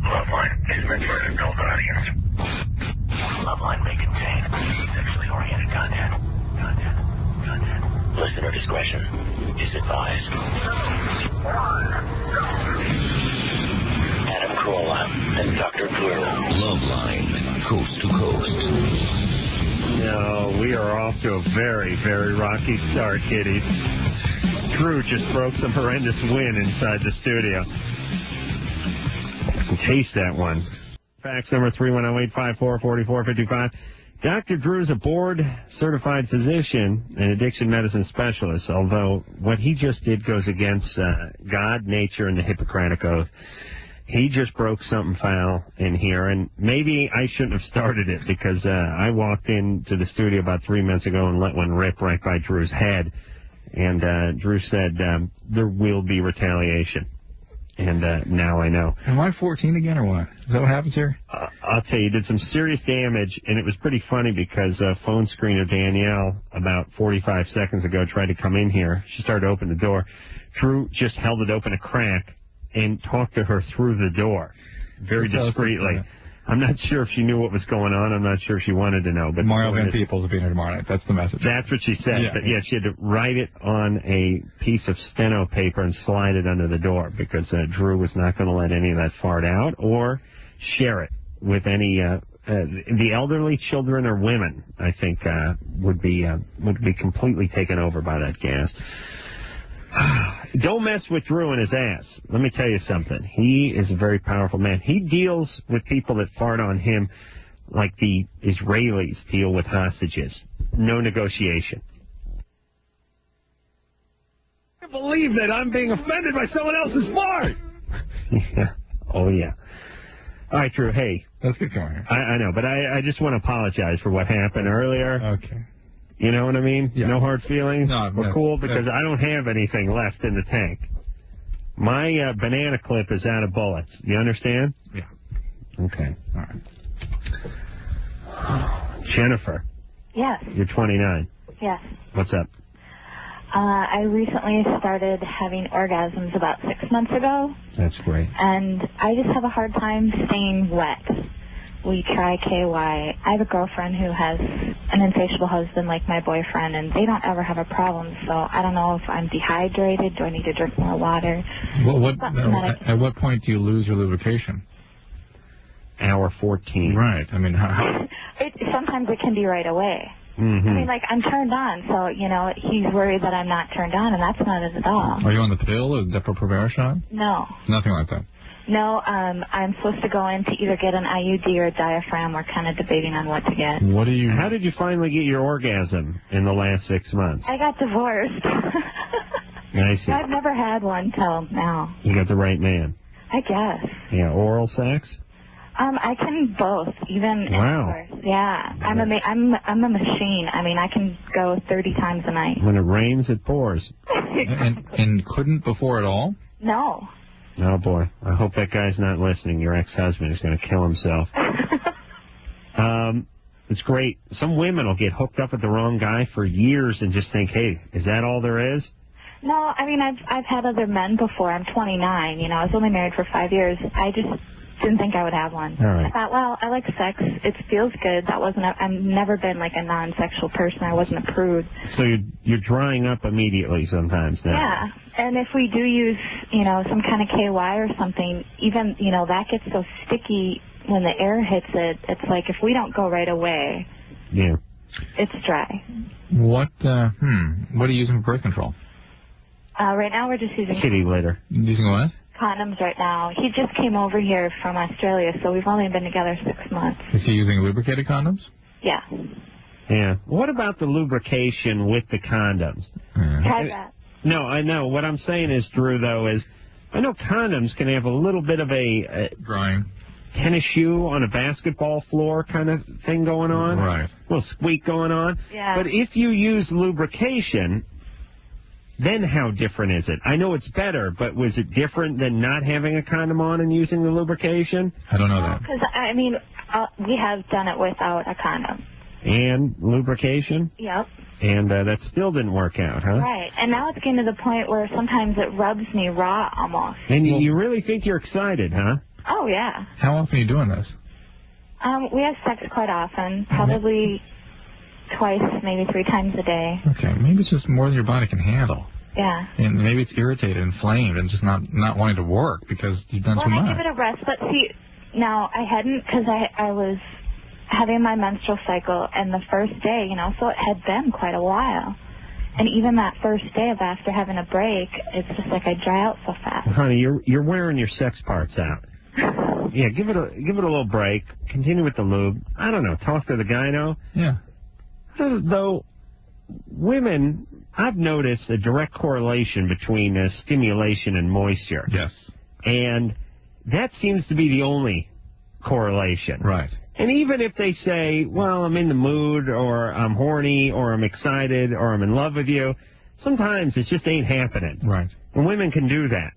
Loveline is meant for an adult audience. Loveline may contain sexually oriented content. Listener discretion is advised. Adam Carolla and Dr. Drew. Loveline, coast to coast. No, we are off to a very, very rocky start, kiddies. Drew just broke some horrendous wind inside the studio. Taste that one. Fax number 310-854-4455. Dr. Drew's a board-certified physician and addiction medicine specialist, although what he just did goes against God, nature, and the Hippocratic Oath. He just broke something foul in here, and maybe I shouldn't have started it because I walked into the studio about 3 minutes ago and let one rip right by Drew's head, and Drew said there will be retaliation. And now I know. Am I 14 again or what? Is that what happens here? I'll tell you, you did some serious damage, and it was pretty funny because phone screener Danielle, about 45 seconds ago, tried to come in here. She started to open the door. Drew just held it open a crack and talked to her through the door very discreetly. I'm not sure if she knew what was going on. I'm not sure if she wanted to know. But Mario Van Peebles will be here tomorrow night. That's the message. That's what she said. Yeah, but yeah, she had to write it on a piece of steno paper and slide it under the door because Drew was not going to let any of that fart out or share it with any the elderly, children, or women. I think would be completely taken over by that gas. Don't mess with Drew and his ass. Let me tell you something. He is a very powerful man. He deals with people that fart on him like the Israelis deal with hostages. No negotiation. I can't believe that I'm being offended by someone else's fart. Yeah. Oh, yeah. All right, Drew, hey. Let's get going here. I know, but I just want to apologize for what happened earlier. Okay. You know what I mean? Yeah. No hard feelings? No, We're cool because I don't have anything left in the tank. My banana clip is out of bullets. You understand? Yeah. Okay. All right. Jennifer. Yes. You're 29. Yes. What's up? I recently started having orgasms about 6 months ago. That's great. And I just have a hard time staying wet. We try KY. I have a girlfriend who has an insatiable husband like my boyfriend, and they don't ever have a problem, so I don't know if I'm dehydrated. Do I need to drink more water? Well, at what point do you lose your lubrication? Hour 14. Right. I mean, how? Sometimes it can be right away. Mm-hmm. I mean, like, I'm turned on, so, you know, he's worried that I'm not turned on, and that's not it at all. Are you on the pill or the Depo-Provera shot? No. Nothing like that? No, I'm supposed to go in to either get an IUD or a diaphragm. We're kind of debating on what to get. How did you finally get your orgasm in the last 6 months? I got divorced. I see. I've never had one till now. You got the right man. I guess. Yeah, oral sex? I can both, even intercourse. Yeah, I'm a machine. I mean, I can go 30 times a night. When it rains, it pours. and couldn't before at all? No. Oh, boy. I hope that guy's not listening. Your ex-husband is going to kill himself. It's great. Some women will get hooked up with the wrong guy for years and just think, hey, is that all there is? No, I mean, I've had other men before. I'm 29. You know, I was only married for 5 years. I just didn't think I would have one. All right. I thought, well, I like sex. It feels good. I've never been like a non-sexual person. I wasn't a prude. So you're drying up immediately sometimes now. Yeah. And if we do use, you know, some kind of KY or something, even, you know, that gets so sticky when the air hits it. It's like if we don't go right away, yeah, it's dry. What are you using for birth control? Right now we're just using kitty litter. Using what? Condoms right now. He just came over here from Australia, so we've only been together 6 months. Is he using lubricated condoms? Yeah. Yeah. What about the lubrication with the condoms? Try that. No, I know. What I'm saying is, Drew, though, is I know condoms can have a little bit of a drying tennis shoe on a basketball floor kind of thing going on. Right. A little squeak going on. Yeah. But if you use lubrication, then how different is it? I know it's better, but was it different than not having a condom on and using the lubrication? I don't know that. Because, I mean, we have done it without a condom. And lubrication? Yep. And that still didn't work out, huh? Right. And now it's getting to the point where sometimes it rubs me raw almost. And you really think you're excited, huh? Oh, yeah. How often are you doing this? We have sex quite often, probably twice, maybe 3 times a day. Okay, maybe it's just more than your body can handle. Yeah. And maybe it's irritated, inflamed, and just not wanting to work because you've done too much. Well, I give it a rest, but see, now I hadn't because I was having my menstrual cycle, and the first day, you know, so it had been quite a while. And even that first day of after having a break, it's just like I dry out so fast. Honey, you're wearing your sex parts out. Yeah, give it a little break. Continue with the lube. I don't know. Talk to the gyno. Yeah. Though women, I've noticed a direct correlation between stimulation and moisture. Yes. And that seems to be the only correlation. Right. And even if they say, well, I'm in the mood, or I'm horny, or I'm excited, or I'm in love with you, sometimes it just ain't happening. Right. And women can do that.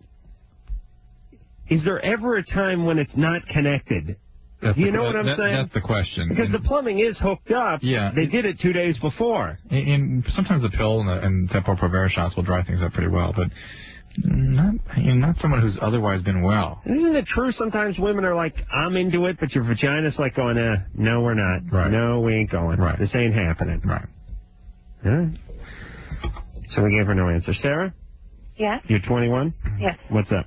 Is there ever a time when it's not connected? You know what I'm saying? That's the question. Because the plumbing is hooked up. Yeah. They did it 2 days before. And sometimes the pill and Depo-Provera shots will dry things up pretty well, but not someone who's otherwise been well. Isn't it true sometimes women are like, I'm into it, but your vagina's like going, no, we're not. Right. No, we ain't going. Right. This ain't happening. Right. All right. So we gave her no answer. Sarah? Yes? You're 21? Yes. What's up?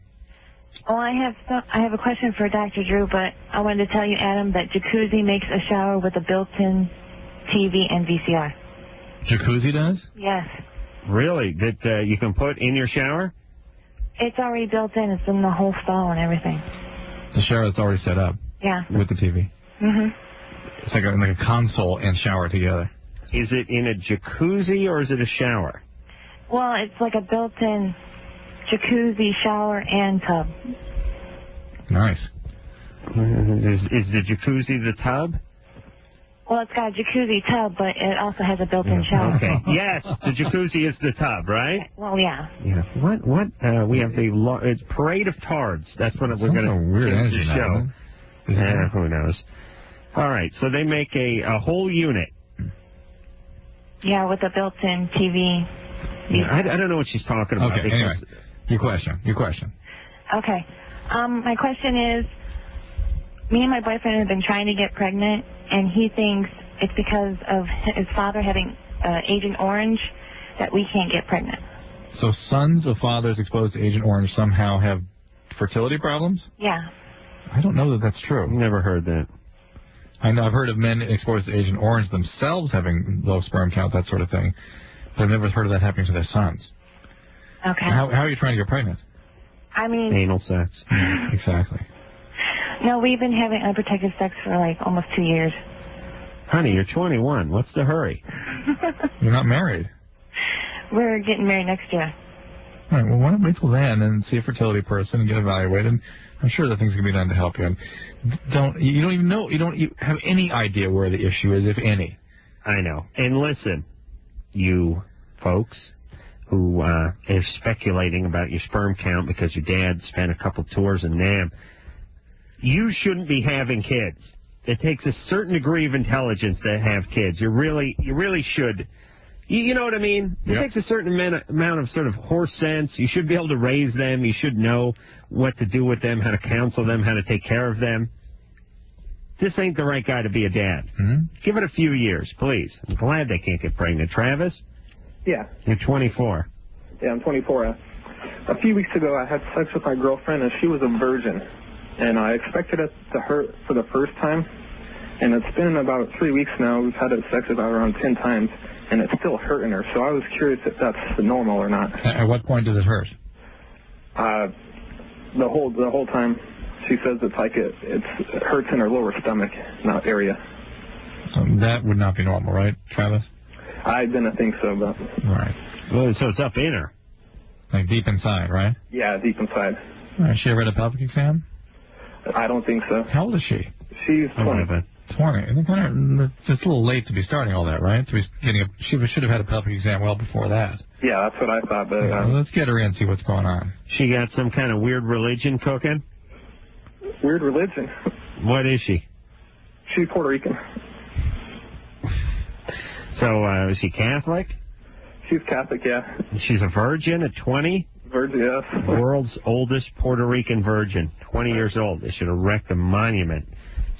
Well, I have a question for Dr. Drew, but I wanted to tell you, Adam, that Jacuzzi makes a shower with a built-in TV and VCR. Jacuzzi does? Yes. Really? That you can put in your shower? It's already built in. It's in the whole stall and everything. The shower that's already set up. Yeah. With the TV. Mm-hmm. It's like a console and shower together. Is it in a jacuzzi or is it a shower? Well, it's like a built-in jacuzzi, shower, and tub. Nice. Is the jacuzzi the tub? Well, it's got a jacuzzi tub, but it also has a built-in shower. Okay. Yes, the jacuzzi is the tub, right? Well, yeah. Yeah. What? We have it's Parade of Tards. That's what we're going to weird energy show. now. Who knows? All right. So they make a whole unit. Yeah, with a built-in TV. Yeah, I don't know what she's talking about. Okay. Anyway, your question. Okay. My question is, me and my boyfriend have been trying to get pregnant, and he thinks it's because of his father having Agent Orange that we can't get pregnant. So sons of fathers exposed to Agent Orange somehow have fertility problems? Yeah. I don't know that that's true. Never heard that. I know I've heard of men exposed to Agent Orange themselves having low sperm count, that sort of thing, but I've never heard of that happening to their sons. Okay. How are you trying to get pregnant? I mean... Anal sex. Exactly. No, we've been having unprotected sex for like almost 2 years. Honey, you're 21. What's the hurry? You're not married. We're getting married next year. All right, well, why don't we wait till then and see a fertility person and get evaluated? I'm sure that things can be done to help you. And you don't even know, you don't have any idea where the issue is, if any. I know. And listen, you folks who are speculating about your sperm count because your dad spent a couple tours in NAM, you shouldn't be having kids. It takes a certain degree of intelligence to have kids. You really should. You know what I mean? It takes a certain amount of sort of horse sense. You should be able to raise them. You should know what to do with them, how to counsel them, how to take care of them. This ain't the right guy to be a dad. Mm-hmm. Give it a few years, please. I'm glad they can't get pregnant. Travis? Yeah. You're 24. Yeah, I'm 24. A few weeks ago, I had sex with my girlfriend, and she was a virgin. And I expected it to hurt for the first time. And it's been about 3 weeks now. We've had sex about around 10 times, and it's still hurting her. So I was curious if that's normal or not. At what point does it hurt? The whole time. She says it's like it hurts in her lower stomach, not area. So that would not be normal, right, Travis? I didn't think so, but... Right. Well, so it's up in her. Like deep inside, right? Yeah, deep inside. Has she ever had a pelvic exam? I don't think so. How old is she? She's 20. 20. It's a little late to be starting all that, right? She should have had a pelvic exam well before that. Yeah, that's what I thought, but... let's get her in and see what's going on. She got some kind of weird religion cooking? Weird religion? What is she? She's Puerto Rican. So, is she Catholic? She's Catholic, yeah. She's a virgin at 20? virgin, yes. World's oldest Puerto Rican virgin, 20 years old. They should erect a monument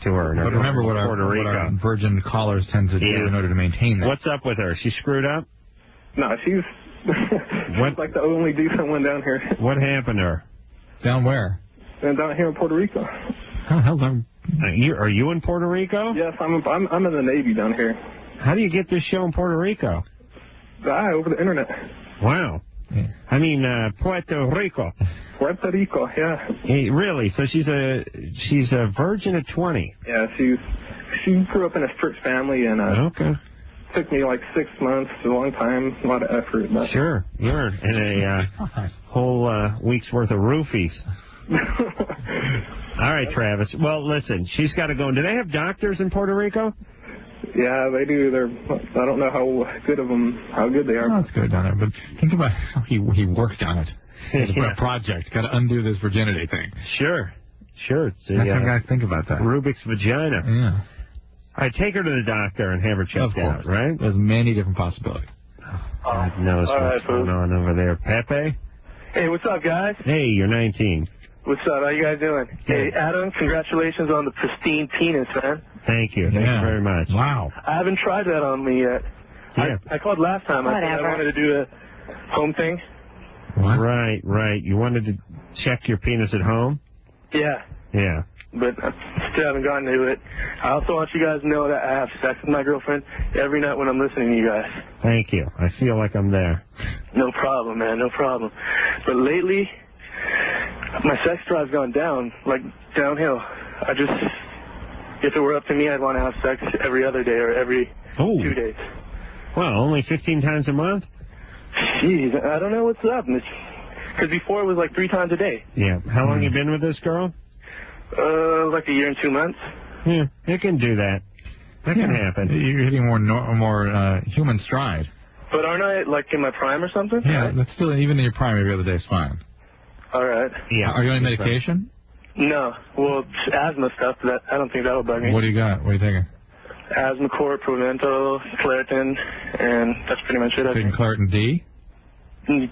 to her. But remember what our virgin callers tend to do in order to maintain that. What's up with her? She screwed up? No, she's like the only decent one down here. What happened to her? Down where? And down here in Puerto Rico. How the hell's Are you in Puerto Rico? Yes, I'm in the Navy down here. How do you get this show in Puerto Rico? Over the internet. Wow. Yeah. I mean, Puerto Rico. Puerto Rico, yeah. Hey, really? So she's a virgin at 20. Yeah, she grew up in a strict family, and okay. Took me like 6 months, a long time, a lot of effort. But... Sure, you're in a whole week's worth of roofies. All right, Travis. Well, listen, she's got to go. Do they have doctors in Puerto Rico? Yeah, they do. I don't know how good they are. Oh, that's good down there. But think about how he worked on it. It's a project. Got to undo this virginity thing. Sure. That's how guys think about that. Rubik's vagina. Yeah. All right, take her to the doctor and have her checked out, right? There's many different possibilities. God knows what's going on over there. Pepe? Hey, what's up, guys? Hey, you're 19. What's up? How you guys doing? Hey, Adam, congratulations on the pristine penis, man. Thank you. Thank you very much. Wow. I haven't tried that on me yet. Yeah. I called last time. I said I wanted to do a home thing. What? Right. You wanted to check your penis at home? Yeah. Yeah. But I still haven't gotten to it. I also want you guys to know that I have sex with my girlfriend every night when I'm listening to you guys. Thank you. I feel like I'm there. No problem, man. No problem. But lately, my sex drive's gone down, like downhill. If it were up to me, I'd want to have sex every other day or every 2 days. Well, only 15 times a month? Jeez, I don't know what's up. Because before it was like 3 times a day. Yeah. How long you been with this girl? Like a year and 2 months. Yeah, it can do that. That can happen. You're hitting more human stride. But aren't I like in my prime or something? Yeah, that's still, even in your prime, every other day is fine. All right. Yeah. Are you on medication? No. Well, it's asthma stuff. I don't think that'll bug me. What do you got? What are you taking? Asthma-Cort, Provento, Claritin, and that's pretty much it. Taking Claritin D? The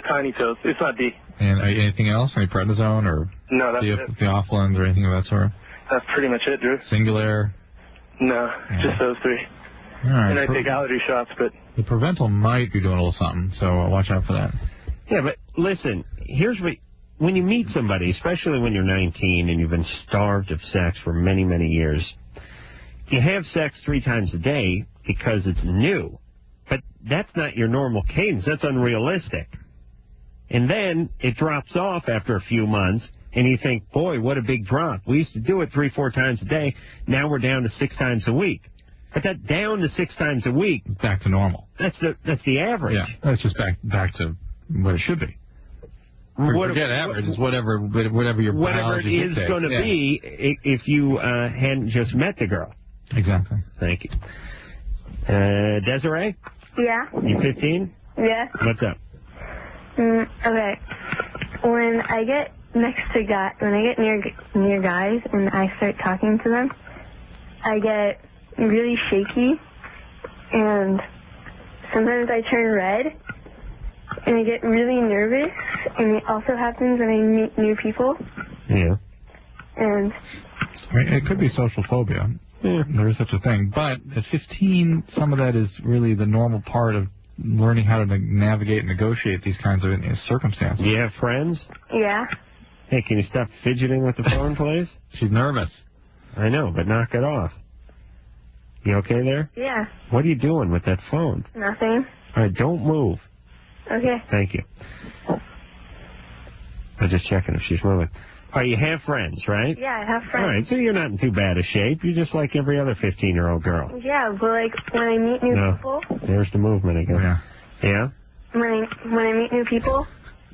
tiny pills. It's not D. And anything else? Any prednisone or no, that's it. Theophylline or anything of that sort? That's pretty much it, Drew. Singulair? No, just those 3. All right. And I take allergy shots, but... The Provental might be doing a little something, so watch out for that. Yeah, but listen, here's what... When you meet somebody, especially when you're 19 and you've been starved of sex for many, many years, you have sex 3 times a day because it's new. But that's not your normal cadence. That's unrealistic. And then it drops off after a few months, and you think, boy, what a big drop. We used to do it 3-4 times a day. Now we're down to 6 times a week. But that down to 6 times a week, back to normal. That's the average. Yeah, that's just back to what it should be. Forget average. It's whatever your biology it is going to be if you hadn't just met the girl. Exactly. Thank you. Desiree? Yeah. You 15? Yeah. What's up? Okay. When I get near guys and I start talking to them, I get really shaky, and sometimes I turn red, and I get really nervous, and it also happens when I meet new people. Yeah. And it could be social phobia. Yeah. There is such a thing. But at 15, some of that is really the normal part of learning how to navigate and negotiate these kinds of circumstances. Do you have friends? Yeah. Hey, can you stop fidgeting with the phone, please? She's nervous. I know, but knock it off. You okay there? Yeah. What are you doing with that phone? Nothing. All right, don't move. Okay. Thank you. I'm just checking if she's moving. All right, you have friends, right? Yeah, I have friends. All right, so you're not in too bad a shape. You're just like every other 15-year-old girl. Yeah, but like when I meet new people. There's the movement again. Yeah. Yeah? When I meet new people,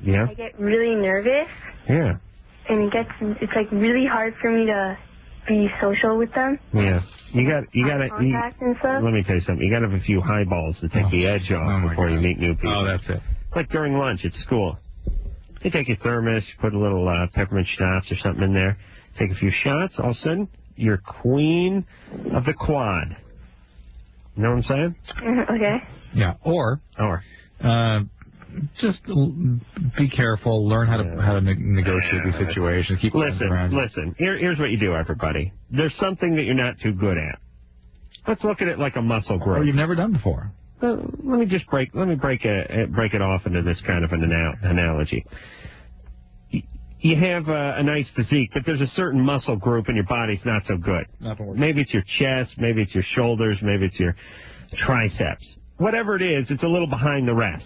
yeah, I get really nervous. Yeah. And it's like really hard for me to be social with them. Yeah. You got contact and stuff. Let me tell you something. You got to have a few highballs to take the edge off before you meet new people. Oh, that's it. Like during lunch at school. You take your thermos, put a little peppermint schnapps or something in there, take a few shots, all of a sudden, you're queen of the quad. You know what I'm saying? Okay. Yeah, or Just be careful. Learn how to negotiate these situations. Keep Listen. Here's what you do, everybody. There's something that you're not too good at. Let's look at it like a muscle group. Or you've never done before. Let me break it off into this kind of an analogy. You have a nice physique, but there's a certain muscle group in your body's not so good. Maybe it's your chest, maybe it's your shoulders, maybe it's your triceps. Whatever it is, it's a little behind the rest.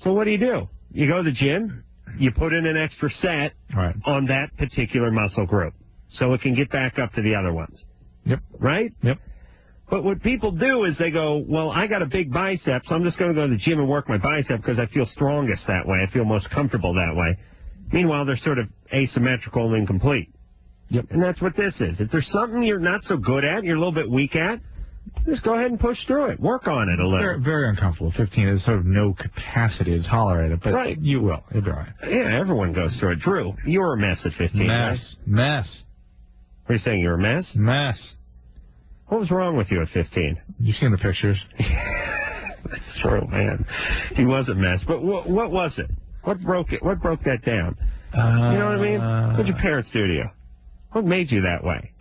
So what do? You go to the gym, you put in an extra set on that particular muscle group so it can get back up to the other ones. Yep. Right? Yep. But what people do is they go, well, I got a big bicep, so I'm just going to go to the gym and work my bicep because I feel strongest that way. I feel most comfortable that way. Meanwhile, they're sort of asymmetrical and incomplete. Yep. And that's what this is. If there's something you're not so good at, you're a little bit weak at, just go ahead and push through it. Work on it a little. Very, very uncomfortable. 15 is sort of no capacity to tolerate it, but you will. You'll be all right. Yeah, everyone goes through it. Drew, you were a mess at 15, right? Mess. What are you saying, you were a mess? Mess. What was wrong with you at 15? You seen the pictures? That's true, man. He was a mess. But what was it? What broke it? What broke that down? You know what I mean? What did your parents do to you? What made you that way?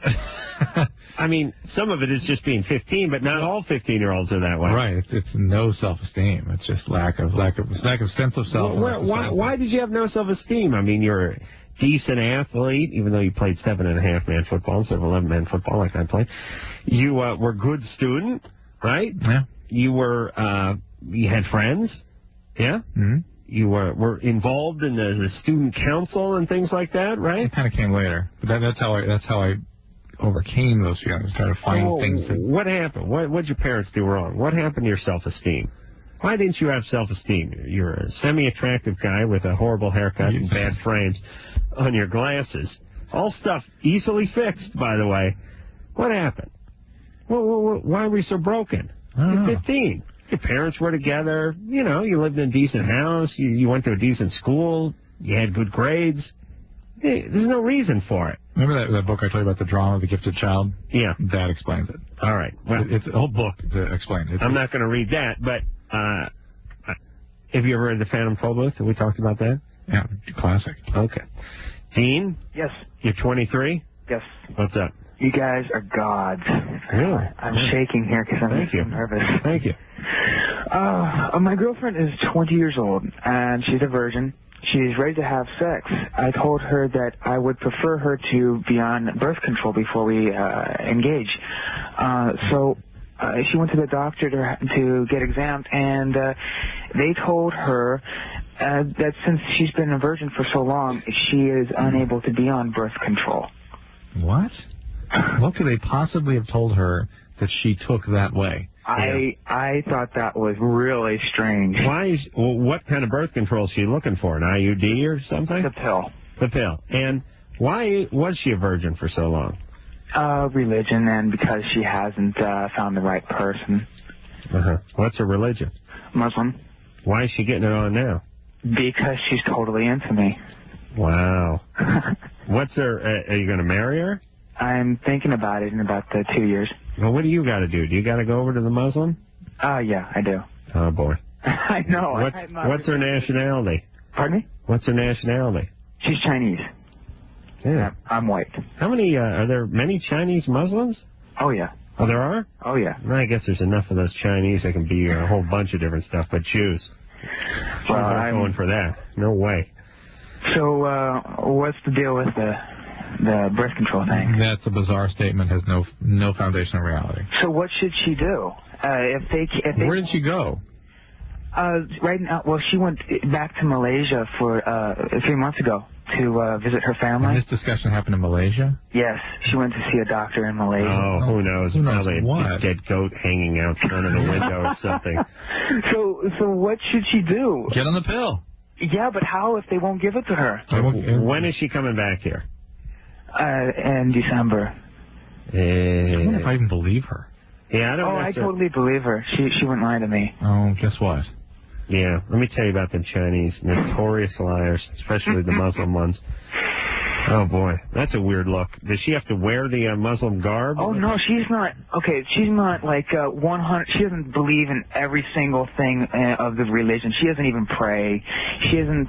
I mean, some of it is just being 15, but not all 15-year-olds are that way. Right. It's no self-esteem. It's just lack of sense of self. Why did you have no self-esteem? I mean, you're a decent athlete, even though you played 7.5-man football instead of 11-man football like I played. You were a good student, right? Yeah. You were. You had friends. Yeah. Mm-hmm. You were involved in the student council and things like that, right? It kind of came later, but that's how I overcame those feelings. Trying to find things. What happened? What did your parents do wrong? What happened to your self-esteem? Why didn't you have self-esteem? You're a semi-attractive guy with a horrible haircut and bad frames on your glasses. All stuff easily fixed, by the way. What happened? Why were you so broken? You're 15. Your parents were together. You know, you lived in a decent house. You went to a decent school. You had good grades. There's no reason for it. Remember that book I told you about, The Drama of the Gifted Child? Yeah. That explains it. All right. Well, it's a whole book that explains it. I'm not going to read that, but have you ever read The Phantom Phone Booth? Have we talked about that? Yeah, classic. Okay. Dean? Yes. You're 23? Yes. What's up? You guys are gods. Really? I'm shaking here because I'm so nervous. Thank you. My girlfriend is 20 years old, and she's a virgin. She's ready to have sex. I told her that I would prefer her to be on birth control before we engage. So she went to the doctor to get examined, and they told her that since she's been a virgin for so long, she is unable to be on birth control. What? What could they possibly have told her that she took that way? I thought that was really strange. What kind of birth control is she looking for? An IUD or something? The pill. The pill. And why was she a virgin for so long? Religion, and because she hasn't found the right person. Uh-huh. What's her religion? Muslim. Why is she getting it on now? Because she's totally into me. Wow. What's her... are you going to marry her? I'm thinking about it in about 2 years. Well, what do you got to do? Do you got to go over to the Muslim? Yeah, I do. Oh, boy. I know. What's her nationality? Pardon me? What's her nationality? She's Chinese. Yeah. I'm white. How many, are there many Chinese Muslims? Oh, yeah. Oh, there are? Oh, yeah. Well, I guess there's enough of those Chinese that can be a whole bunch of different stuff, but Jews. Well, I'm going for that. No way. So, what's the deal with the birth control thing? That's a bizarre statement. Has no foundation in reality. So, what should she do? Where did she go? Right now, well, she went back to Malaysia for 3 months ago to visit her family. And this discussion happened in Malaysia? Yes, she went to see a doctor in Malaysia. Oh, who knows? Probably what? a dead goat hanging out front of the window or something. So what should she do? Get on the pill. Yeah, but how if they won't give it to her? When is she coming back here? In December. I wonder if I even believe her. Yeah, I don't know. I totally believe her. She wouldn't lie to me. Oh, guess what? Yeah, let me tell you about them Chinese notorious liars, especially the Muslim ones. Oh, boy. That's a weird look. Does she have to wear the Muslim garb? Oh, no, she's not. Okay, she's not like 100. She doesn't believe in every single thing of the religion. She doesn't even pray. She isn't.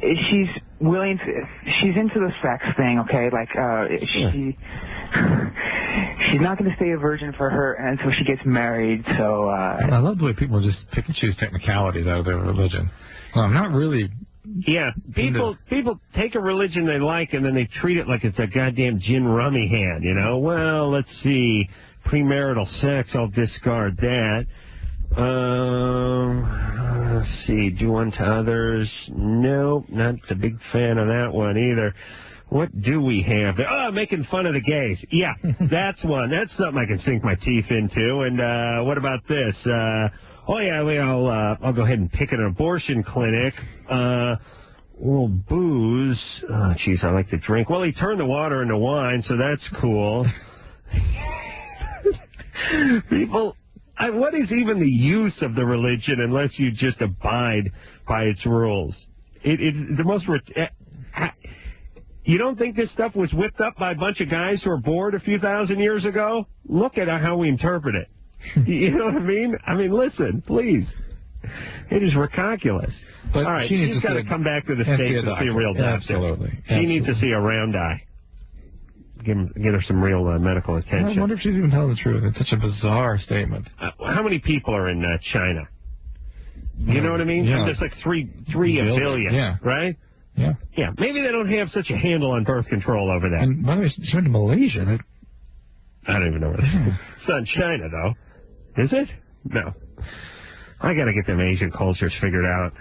She's willing to. She's into the sex thing. Okay, like she's not going to stay a virgin for her until she gets married. So I love the way people just pick and choose technicalities out of their religion. Well, I'm not really. Yeah, people take a religion they like and then they treat it like it's a goddamn gin rummy hand, you know? Well, let's see, premarital sex, I'll discard that. Let's see, do unto others. Nope, not a big fan of that one either. What do we have there? Oh, making fun of the gays. Yeah, that's one. That's something I can sink my teeth into. And what about this? Oh, yeah, I'll go ahead and pick an abortion clinic. Well, booze. Oh, jeez, I like to drink. Well, he turned the water into wine, so that's cool. People, what is even the use of the religion unless you just abide by its rules? The most... You don't think this stuff was whipped up by a bunch of guys who were bored a few thousand years ago? Look at how we interpret it. You know what I mean? I mean, listen, please. It is ridiculous. But all right, she's got to come back to the States and see a real doctor. Absolutely. She needs to see a round eye. Get her some real medical attention. I wonder if she's even telling the truth. It's such a bizarre statement. How many people are in China? You know what I mean? Yeah. There's like 3 billion, yeah. right? Yeah. Yeah, maybe they don't have such a handle on birth control over there. And by the way, she went to Malaysia. I don't even know where it is. It's not China, though. Is it? No. I got to get them Asian cultures figured out.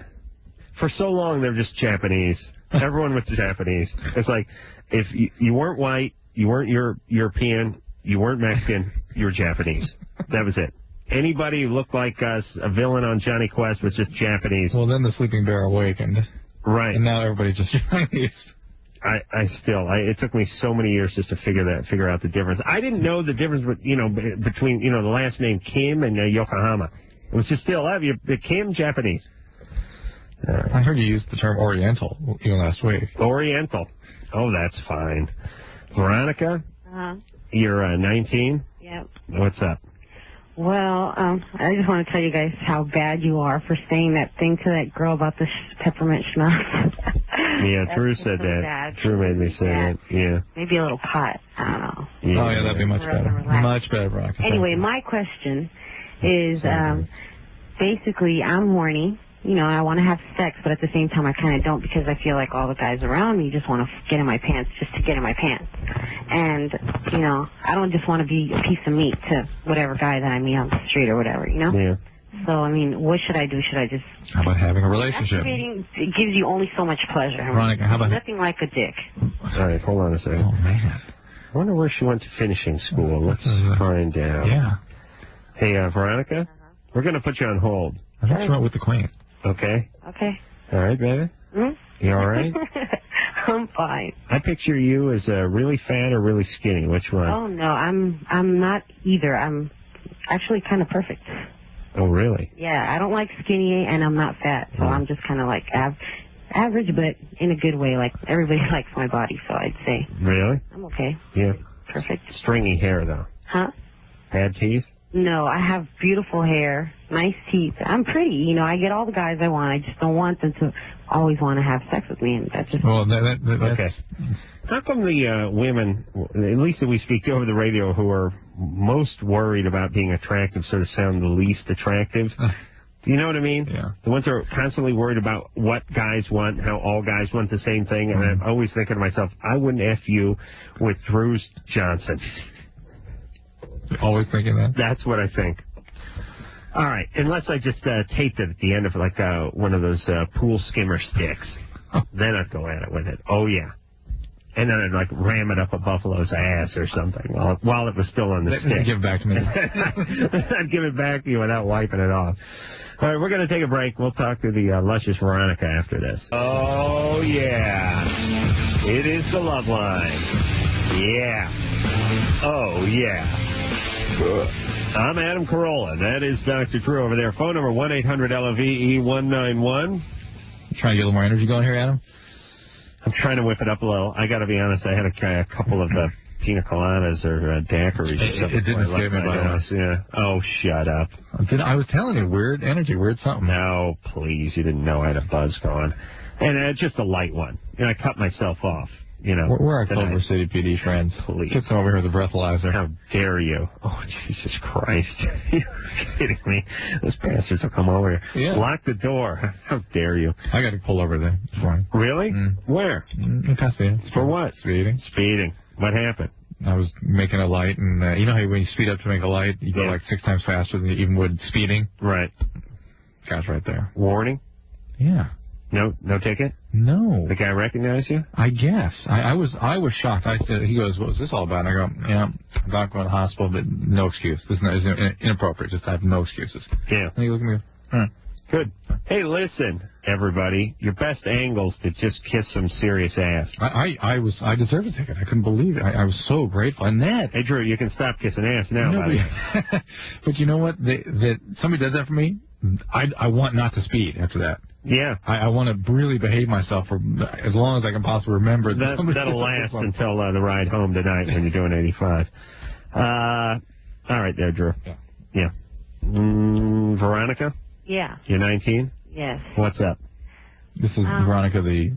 For so long, they're just Japanese. Everyone was Japanese. It's like, if you weren't white, you weren't European, you weren't Mexican, you were Japanese. That was it. Anybody who looked like us, a villain on Johnny Quest, was just Japanese. Well, then the sleeping bear awakened. Right. And now everybody's just Chinese. It took me so many years just to figure out the difference. I didn't know the difference, between, the last name Kim and Yokohama. It was just still, the Kim, Japanese. I heard you use the term Oriental last week. Oriental. Oh, that's fine. Veronica? Uh-huh. You're 19? Yep. What's up? Well, I just want to tell you guys how bad you are for saying that thing to that girl about the peppermint schnapps. Yeah, Drew said that. Bad. Drew made me say that. Yeah. Maybe a little pot. I don't know. Yeah. Oh, yeah, that'd be much better. Much better, Veronica. Anyway, my question is, basically, I'm horny. I want to have sex, but at the same time, I kind of don't because I feel like all the guys around me just want to get in my pants just to get in my pants. And, I don't just want to be a piece of meat to whatever guy that I meet on the street or whatever, Yeah. So, I mean, what should I do? Should I just... How about having a relationship? It gives you only so much pleasure. Veronica, how about... Nothing like a dick. All right, hold on a second. Oh, man. I wonder where she went to finishing school. Let's find out. Yeah. Hey, Veronica, we're going to put you on hold. I think she went with the Queen. Okay? Okay. All right, baby? You all right? I'm fine. I picture you as really fat or really skinny. Which one? Oh, no, I'm not either. I'm actually kind of perfect. Oh, really? Yeah, I don't like skinny and I'm not fat, so I'm just kind of like average, but in a good way. Like, everybody likes my body, so I'd say. Really? I'm okay. Yeah. Perfect. Stringy hair, though. Huh? Bad teeth? No, I have beautiful hair, nice teeth. I'm pretty. I get all the guys I want. I just don't want them to always want to have sex with me, and that's just... Well, that's... Okay. How come the women, at least that we speak to over the radio, who are most worried about being attractive sort of sound the least attractive? Do you know what I mean? Yeah. The ones that are constantly worried about what guys want, how all guys want the same thing, and I'm always thinking to myself, I wouldn't F you with Drews Johnson. Always thinking that? That's what I think. All right, unless I just taped it at the end of like one of those pool skimmer sticks. Then I'd go at it with it. Oh, yeah. And then I'd like ram it up a buffalo's ass or something while it was still on the stick. Give it back to me. I'd give it back to you without wiping it off. All right, we're going to take a break. We'll talk to the luscious Veronica after this. Oh, yeah. It is the Loveline. Yeah. Oh, yeah. I'm Adam Carolla. That is Dr. Drew over there. Phone number 1-800-LOVE-191. Trying to get a little more energy going here, Adam? I'm trying to whip it up a little. I got to be honest. I had a couple of pina coladas or daiquiris or something. It didn't scare me, by the way. Yeah. Oh, shut up. I was telling you, weird energy, weird something. No, please. You didn't know I had a buzz going. And just a light one. I cut myself off. We're our Culver City PD friends. Please. Get some over here with a breathalyzer. How dare you? Oh, Jesus Christ. You're kidding me. Those bastards will come over here. Yeah. Lock the door. How dare you? I got to pull over there this morning. Really? Where? In Pasadena. For what? Speeding. Speeding. What happened? I was making a light, and you know how when you speed up to make a light, you go like 6 times faster than you even would speeding? Right. Guy's right there. Warning? Yeah. No ticket? No. The guy recognized you? I guess. I was shocked. I said, he goes, what was this all about? And I go, yeah, I'm not going to the hospital, but no excuse. This is inappropriate. Just I have no excuses. Yeah. And he looked at me, huh. Good. Hey, listen, everybody. Your best angles to just kiss some serious ass. I deserved a ticket. I couldn't believe it. I was so grateful. And that. Hey, Drew, you can stop kissing ass now, buddy. But you know what? That somebody does that for me, I want not to speed after that. Yeah. I want to really behave myself for as long as I can possibly remember. That'll last until the ride home tonight when you're doing 85. All right there, Drew. Yeah. Veronica? Yeah. You're 19? Yes. What's up? This is Veronica the...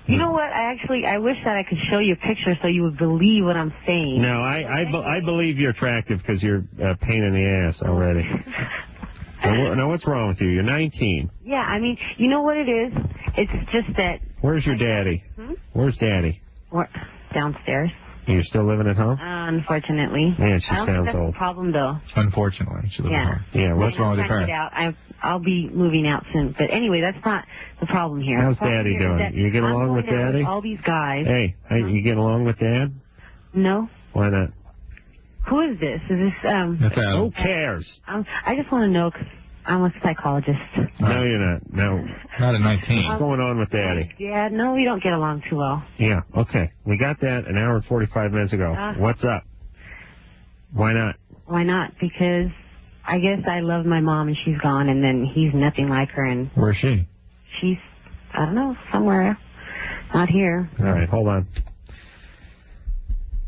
You know what? I wish that I could show you a picture so you would believe what I'm saying. No, I believe you're attractive because you're a pain in the ass already. Now, what's wrong with you? You're 19. Yeah, I mean, you know what it is? It's just that... Where's your daddy? Where's daddy? Downstairs. You're still living at home? Unfortunately. Yeah, she I don't sounds think that's old. a problem, though. Unfortunately, she lives at home. Yeah, what's wrong with your parents? parents? I'll be moving out soon. But anyway, that's not the problem here. How's Daddy doing? You get along with Daddy? All these guys. Hey, you get along with Dad? No. Why not? Who is this? Is this Who cares? I just want to know because I'm a psychologist. No, you're not. No. Not at 19. What's going on with Daddy? Yeah, no, we don't get along too well. Yeah, okay. We got that an hour and 45 minutes ago. What's up? Why not? Why not? Because I guess I love my mom and she's gone, and then he's nothing like her. And where's she? She's, I don't know, somewhere. Not here. All right, hold on.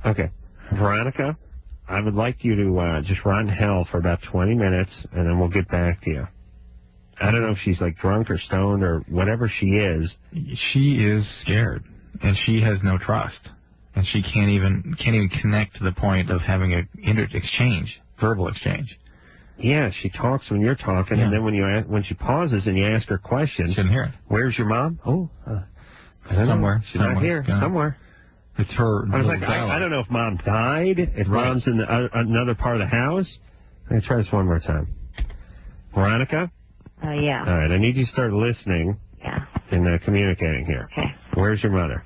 Okay. Veronica, I would like you to just run hell for about 20 minutes, and then we'll get back to you. I don't know if she's like drunk or stoned or whatever she is. She is scared, and she has no trust, and she can't even connect to the point of having a verbal exchange. Yeah, she talks when you're talking, and then when she pauses and you ask her questions, she didn't hear it. Where's your mom? Oh, I don't somewhere. know. She's not here. Yeah. Somewhere. It's her. I was like, I don't know if Mom died, if Mom's in another part of the house. Let me try this one more time. Veronica? Yeah. All right, I need you to start listening and communicating here. Okay. Where's your mother?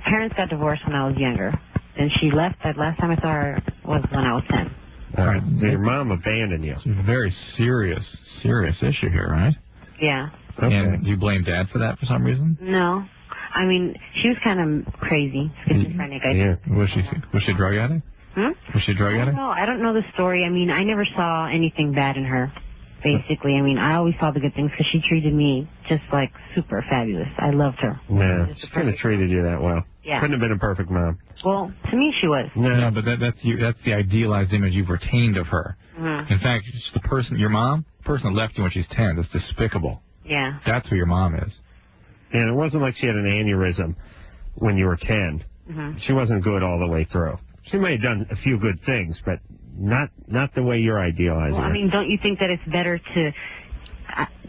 Parents got divorced when I was younger, and she left. That last time I saw her was when I was 10. All right, so your mom abandoned you. It's a very serious issue here, right? Yeah. Okay. And do you blame Dad for that for some reason? No. I mean, she was kind of crazy, schizophrenic. Was she a drug addict? Was she a drug addict? No, I don't know the story. I mean, I never saw anything bad in her, basically. I mean, I always saw the good things because she treated me just like super fabulous. I loved her. No, she couldn't have treated you that well. Yeah. Couldn't have been a perfect mom. Well, to me, she was. No, but that's the idealized image you've retained of her. In fact, it's the person, your mom, the person that left you when she's 10, that's despicable. Yeah. That's who your mom is. And it wasn't like she had an aneurysm when you were 10. She wasn't good all the way through. She may have done a few good things, but not the way you're idealizing her. I mean, don't you think that it's better to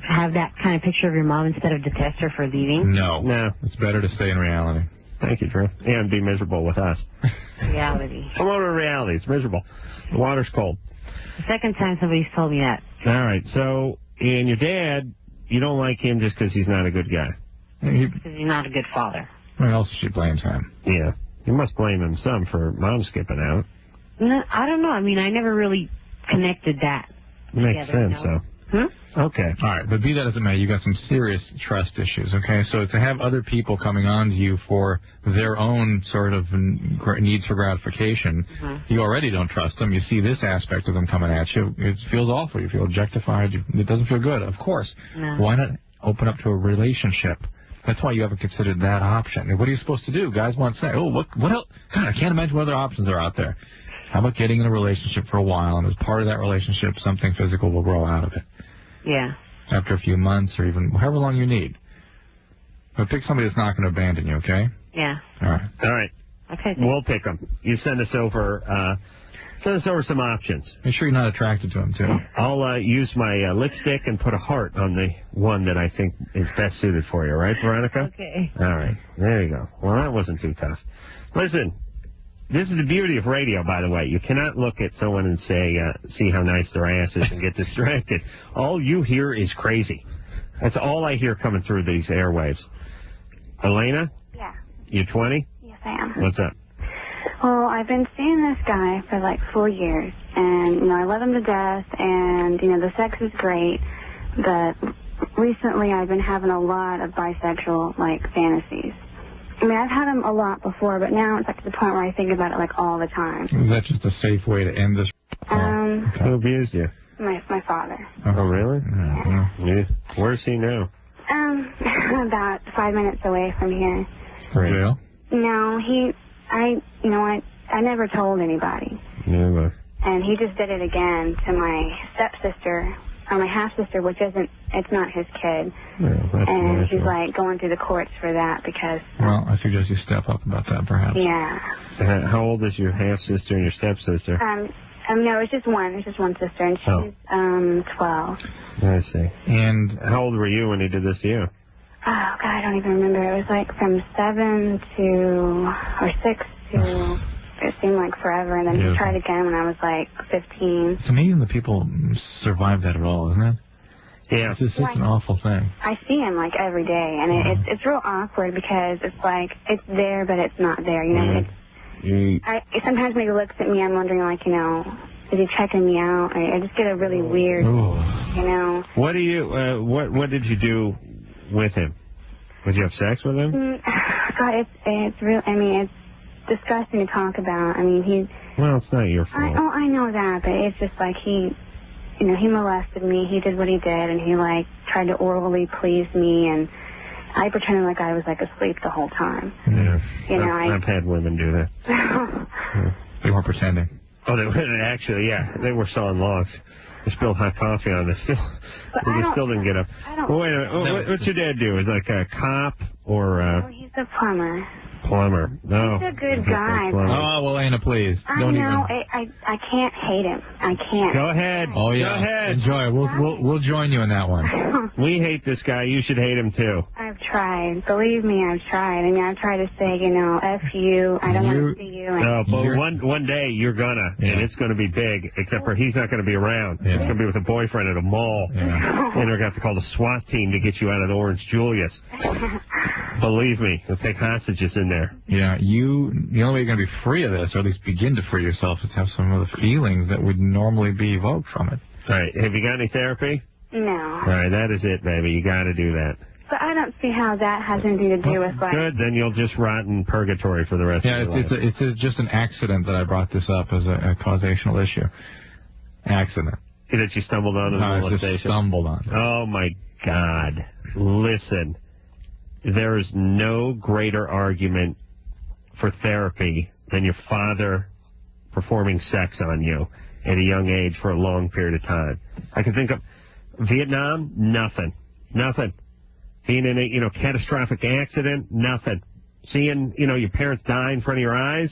have that kind of picture of your mom instead of detest her for leaving? No. It's better to stay in reality. Thank you, Drew. And be miserable with us. Reality. Come over to reality. It's miserable. The water's cold. The second time somebody's told me that. All right. So, and your dad, you don't like him just because he's not a good guy. Because he's not a good father. What else she blames him? Yeah. You must blame him some for Mom skipping out. No, I don't know. I mean, I never really connected that. Makes sense, though. Okay. All right, but be that as it may, you got some serious trust issues, okay? So to have other people coming on to you for their own sort of needs for gratification, you already don't trust them. You see this aspect of them coming at you. It feels awful. You feel objectified. It doesn't feel good, of course. No. Why not open up to a relationship That's why you haven't considered that option. What are you supposed to do? Guys want to say, oh, what else? God, I can't imagine what other options are out there. How about getting in a relationship for a while, and as part of that relationship, something physical will grow out of it. Yeah. After a few months or even however long you need. But pick somebody that's not going to abandon you, okay? Yeah. All right. All right. Okay. We'll pick them. You send us over some options. Make sure you're not attracted to them, too. I'll use my lipstick and put a heart on the one that I think is best suited for you, right, Veronica? Okay. All right. There you go. Well, that wasn't too tough. Listen, this is the beauty of radio, by the way. You cannot look at someone and say, see how nice their ass is and get distracted. All you hear is crazy. That's all I hear coming through these airwaves. Elena? Yeah. You 20? Yes, I am. What's up? Well, I've been seeing this guy for like 4 years, and, I love him to death, and, the sex is great, but recently I've been having a lot of bisexual, fantasies. I mean, I've had them a lot before, but now it's to the point where I think about it, all the time. Is that just a safe way to end this? Okay. Who abused you? My father. Oh, really? Yeah. Where's he now? About 5 minutes away from here. Real? No, I never told anybody. Never. And he just did it again to my stepsister, or my half-sister, which it's not his kid. And he's, going through the courts for that because... Well, I suggest you step up about that, perhaps. Yeah. How old is your half-sister and your stepsister? No, it's just one. There's just one sister, and she's 12. I see. And how old were you when he did this to you? Oh, God, I don't even remember. It was from 7 or 6 to... It seemed like forever, and then he tried again when I was 15. It's amazing that people survive that at all, isn't it? Yeah. It's just an awful thing. I see him every day, and it's real awkward because it's it's there, but it's not there. Sometimes when he looks at me, I'm wondering is he checking me out? I just get a really weird, What do you? What did you do with him? Did you have sex with him? God, it's real. I mean, it's disgusting to talk about. I mean, Well, it's not your fault. I know that, but it's just he molested me. He did what he did, and he tried to orally please me, and I pretended I was asleep the whole time. Yeah. I've had women do that. They weren't pretending. Oh, they were actually, yeah. They were sawing logs. They spilled hot coffee on this. They still didn't get up. Wait a minute. What's your dad do? Is a cop or? Oh, he's a plumber. Plumber. No. He's a good guy. Oh, well, Anna, please. I can't hate him. I can't. Go ahead. Oh, yeah. Go ahead. Enjoy. We'll join you in that one. We hate this guy. You should hate him, too. I've tried. Believe me, I've tried. I mean, I've tried to say, F you. I don't want to see you. No, but one day you're gonna, and it's going to be big, except for he's not going to be around. Yeah. He's going to be with a boyfriend at a mall. Yeah. And they're going to have to call the SWAT team to get you out of the Orange Julius. Believe me, they'll take hostages in there. Yeah, the only way you're going to be free of this, or at least begin to free yourself, is to have some of the feelings that would normally be evoked from it. All right, have you got any therapy? No. All right, that is it, baby. You got to do that. But I don't see how that has anything to do with Good, then you'll just rot in purgatory for the rest of your life. It's just an accident that I brought this up as a causational issue. Accident. That you stumbled on the molestation? Just stumbled on it. Oh, my God. Listen, there is no greater argument for therapy than your father performing sex on you at a young age for a long period of time. I can think of Vietnam, nothing. Being in a catastrophic accident, nothing. Seeing, your parents die in front of your eyes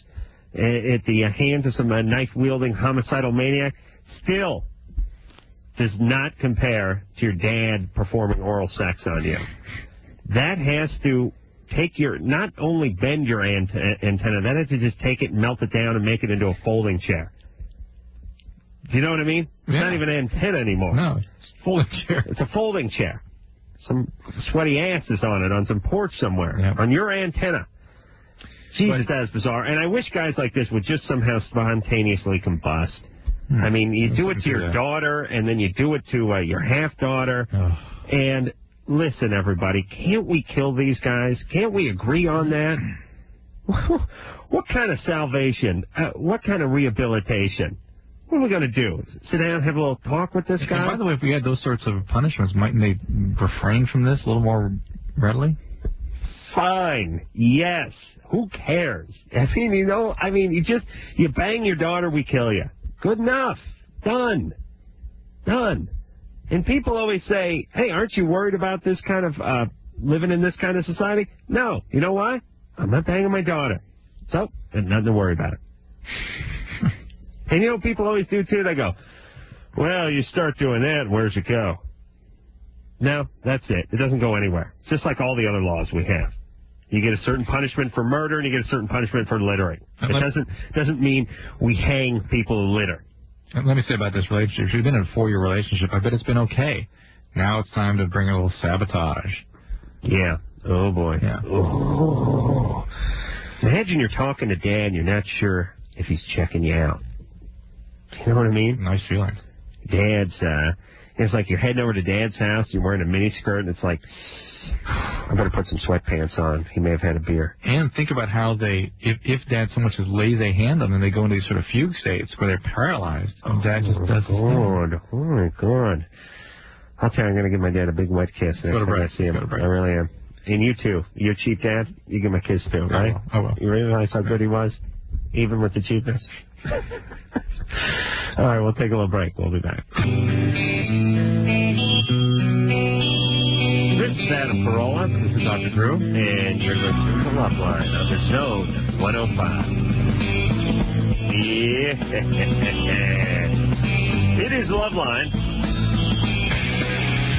at the hands of some knife-wielding homicidal maniac, still does not compare to your dad performing oral sex on you. That has to not only bend your antenna, that has to just take it and melt it down and make it into a folding chair. Do you know what I mean? It's not even an antenna anymore. No, it's a folding chair. It's a folding chair. Some sweaty ass is on it on some porch somewhere, on your antenna. Jesus, that is bizarre. And I wish guys like this would just somehow spontaneously combust. I mean, you do it to your daughter, and then you do it to your half-daughter. And listen, everybody, can't we kill these guys? Can't we agree on that? What kind of salvation? What kind of rehabilitation? What are we going to do? Sit down and have a little talk with this guy? By the way, if we had those sorts of punishments, mightn't they refrain from this a little more readily? Fine. Yes. Who cares? I mean, you bang your daughter, we kill you. Good enough. Done. And people always say, hey, aren't you worried about this kind of, living in this kind of society? No. You know why? I'm not banging my daughter. So, there's nothing to worry about. And people always do too. They go, well, you start doing that, where's it go? No, that's it. It doesn't go anywhere. It's just like all the other laws we have. You get a certain punishment for murder, and you get a certain punishment for littering. It doesn't mean we hang people who litter. Let me say about this relationship. She's been in a 4-year relationship. I bet it's been okay. Now it's time to bring a little sabotage. Yeah. Oh, boy. Yeah. Oh. Imagine you're talking to Dad and you're not sure if he's checking you out. You know what I mean? Nice feeling. Dad's, it's like you're heading over to Dad's house, you're wearing a miniskirt, and it's like, I better put some sweatpants on. He may have had a beer. And think about how if Dad so much as lays a hand on them, they go into these sort of fugue states where they're paralyzed. And Dad just does God. Oh, my God. I'll tell you, I'm going to give my dad a big wet kiss next time I see him. I really am. And you, too. You're a cheap dad? You give him a kiss, too, right? I will. You realize how good he was? Even with the cheapness? All right, we'll take a little break. We'll be back. This is Adam Carolla. This is Dr. Drew. And you're listening to Loveline on the Zone 105. Yeah. It is Loveline.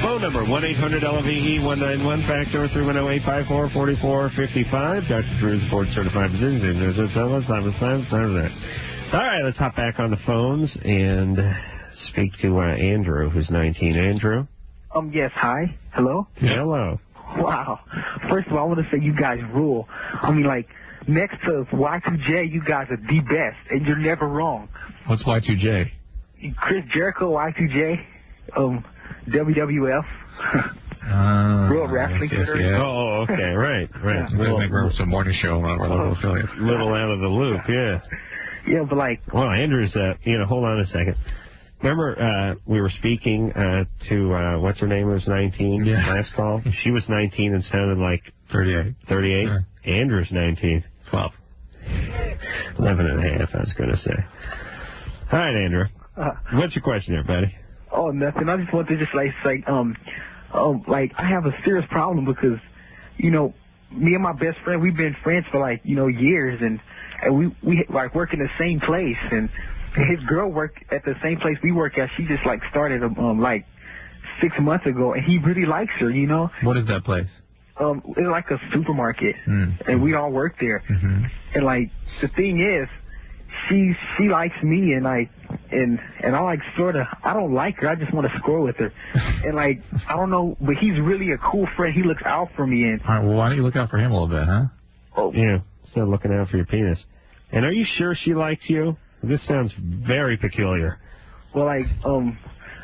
Phone number 1-800-LVE-191. Fax number 310-854-4455. Dr. Drew's board-certified physician. All right, let's hop back on the phones and speak to Andrew, who's 19. Andrew? Yes, hi. Hello? Yeah. Hello. Wow. First of all, I want to say you guys rule. I mean, like, next to Y2J, you guys are the best, and you're never wrong. What's Y2J? Chris Jericho, Y2J, WWF. Real Wrestling Federation. Yeah. Oh, okay, right. Yeah. We'll make room for some morning show on our local affiliate. Little out of the loop, yeah. Yeah, but like... Well, Andrew's, hold on a second. Remember, we were speaking to, what's her name, was 19, last call? She was 19 and sounded like... 38. 38? Yeah. Andrew's 19. 12. 11 and a half, I was going to say. All right, Andrew. What's your question there, buddy? Oh, nothing. I just want to just, like, say, like, I have a serious problem because, me and my best friend, we've been friends for, like, years, and we like, work in the same place, and his girl worked at the same place we work at. She just, like, started, like, 6 months ago, and he really likes her, What is that place? It's like a supermarket, and we all work there. Mm-hmm. And, like, the thing is, she likes me, and I like I don't like her. I just want to score with her, and like I don't know, but he's really a cool friend. He looks out for me. And all right, well, why don't you look out for him a little bit, huh? Oh, yeah, instead of looking out for your penis. And are you sure she likes you? This sounds very peculiar. Well, like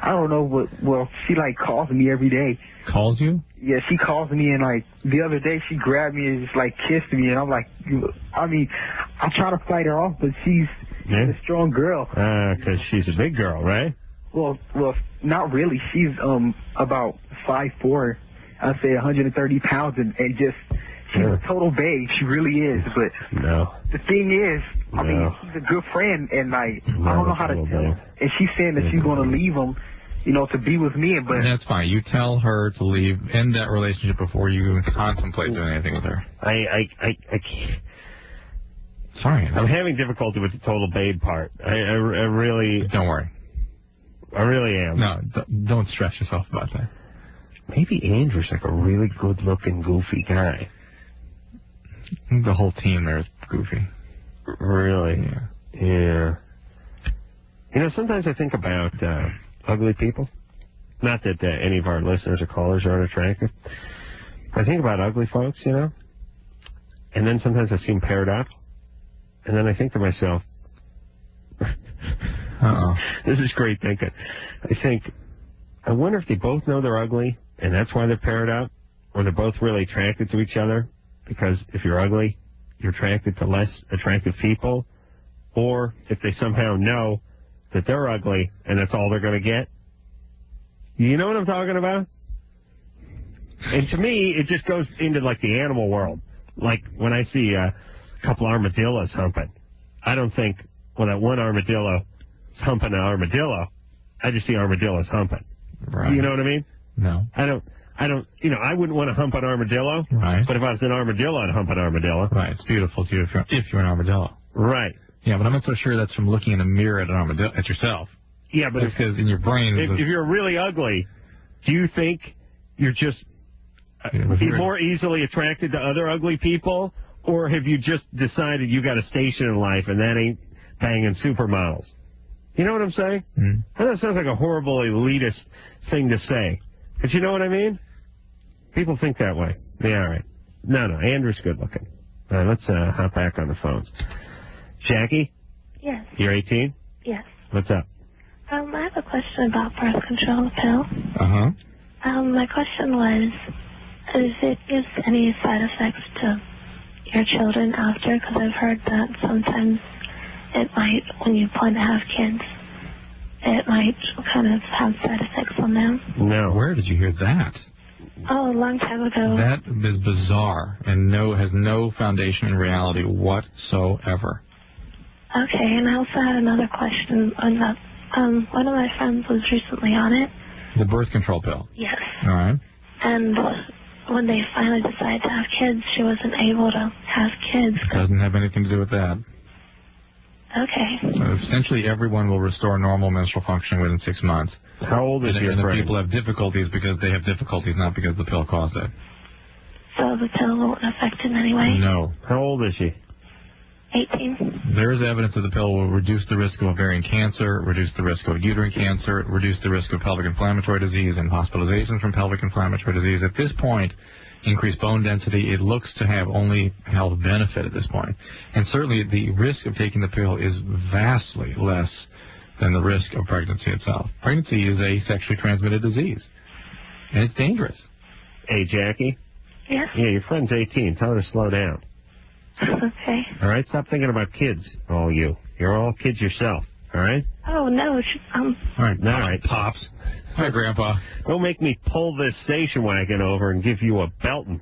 I don't know, but she like calls me every day. Calls you? Yeah, she calls me, and like the other day she grabbed me and just like kissed me, and I'm like, I mean, I try to fight her off, but she's a strong girl. Because she's a big girl, right? Well, not really. She's about 5'4", I'd say 130 pounds, and just she's a total babe. She really is. But the thing is, I mean, he's a good friend, and like I don't know how to tell her. And she's saying that she's going to leave him, to be with me. But that's fine. You tell her to leave, end that relationship before you even contemplate doing anything with her. I can't. Sorry, I'm having difficulty with the total babe part. I really... Don't worry. I really am. No, don't stress yourself about that. Maybe Andrew's like a really good-looking, goofy guy. The whole team there is goofy. Really? Yeah. Sometimes I think about ugly people. Not that any of our listeners or callers are unattractive. I think about ugly folks, and then sometimes I see them paired up. And then I think to myself, this is great thinking. I wonder if they both know they're ugly, and that's why they're paired up, or they're both really attracted to each other, because if you're ugly, you're attracted to less attractive people, or if they somehow know that they're ugly, and that's all they're going to get. You know what I'm talking about? And to me, it just goes into, like, the animal world. Like, when I see a couple armadillos humping, I don't think, well, that one armadillo is humping an armadillo. I just see armadillos humping. Right. You know what I mean? No. I don't, I wouldn't want to hump an armadillo. Right. But if I was an armadillo, I'd hump an armadillo. Right. It's beautiful, too, if you're an armadillo. Right. Yeah, but I'm not so sure that's from looking in a mirror at an armadillo, at yourself. Yeah, but because in your brain... If you're really ugly, do you think you're just more easily attracted to other ugly people? Or have you just decided you got a station in life and that ain't banging supermodels? You know what I'm saying? Mm. I know it sounds like a horrible elitist thing to say. But you know what I mean? People think that way. Yeah, all right. No, Andrew's good looking. All right, let's hop back on the phones. Jackie? Yes. You're 18? Yes. What's up? I have a question about birth control pill. Uh-huh. My question was, is it gives any side effects to your children after? Because I've heard that sometimes it might, when you plan to have kids, it might kind of have side effects on them. No. Where did you hear that? Oh, a long time ago. That is bizarre and has no foundation in reality whatsoever. Okay, and I also had another question on that. One of my friends was recently on it. The birth control pill? Yes. All right. And when they finally decided to have kids, she wasn't able to have kids. Doesn't have anything to do with that. Okay. Essentially, everyone will restore normal menstrual function within 6 months. How old is your friend? friend? And people have difficulties because they have difficulties, not because the pill caused it. So the pill won't affect it in any way? No. How old is she? 18. There is evidence that the pill will reduce the risk of ovarian cancer, reduce the risk of uterine cancer, reduce the risk of pelvic inflammatory disease and hospitalizations from pelvic inflammatory disease. At this point, increased bone density, it looks to have only health benefit at this point. And certainly the risk of taking the pill is vastly less than the risk of pregnancy itself. Pregnancy is a sexually transmitted disease, and it's dangerous. Hey, Jackie? Yes? Yeah, your friend's 18. Tell her to slow down. Okay. All right? Stop thinking about kids, all you. You're all kids yourself, all right? Oh, no. All right, Pops. Hi, Grandpa. Don't make me pull this station wagon over and give you a belting.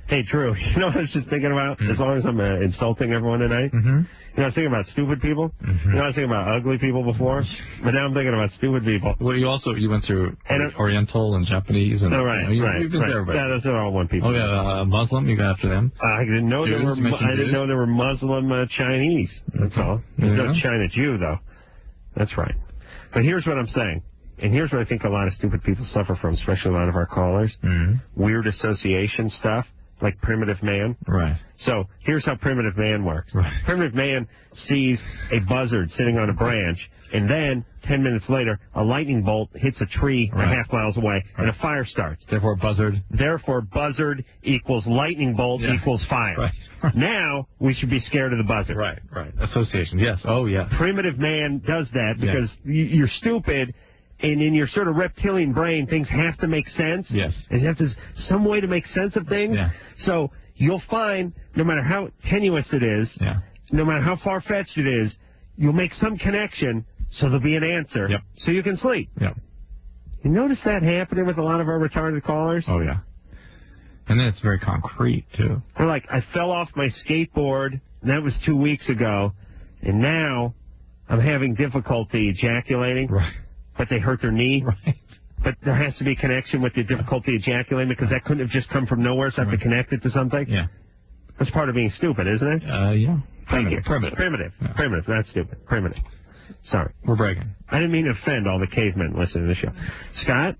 Hey, Drew, you know what I was just thinking about? As long as I'm insulting everyone tonight? Mm-hmm. You know, I was thinking about stupid people. Mm-hmm. You know, I was thinking about ugly people before. But now I'm thinking about stupid people. Well, you went through Oriental and Japanese. And, right. You've been there, yeah, those are all one people. Oh, yeah, Muslim, you got after them? I didn't know there were Muslim Chinese. That's all. There's no China Jew, though. That's right. But here's what I'm saying. And here's what I think a lot of stupid people suffer from, especially a lot of our callers. Mm-hmm. Weird association stuff, like primitive man. Right. So here's how primitive man works. Right. Primitive man sees a buzzard sitting on a branch, and then 10 minutes later, a lightning bolt hits a tree a half miles away, and a fire starts. Therefore, buzzard equals lightning bolt equals fire. Right. Now, we should be scared of the buzzard. Right. Association, yes. Oh, yeah. Primitive man does that because you're stupid, and in your sort of reptilian brain, things have to make sense. Yes. And you have to some way to make sense of things. Yeah. So you'll find, no matter how tenuous it is, no matter how far-fetched it is, you'll make some connection, so there'll be an answer, so you can sleep. Yep. You notice that happening with a lot of our retarded callers? Oh, yeah. And then it's very concrete, too. They're like, I fell off my skateboard, and that was 2 weeks ago, and now I'm having difficulty ejaculating. Right. But they hurt their knee. Right. But there has to be a connection with the difficulty ejaculating because that couldn't have just come from nowhere, so I have to connect it to something. Yeah. That's part of being stupid, isn't it? Yeah. Primitive. Yeah. Primitive, not stupid. Primitive. Sorry. We're breaking. I didn't mean to offend all the cavemen listening to the show. Scott?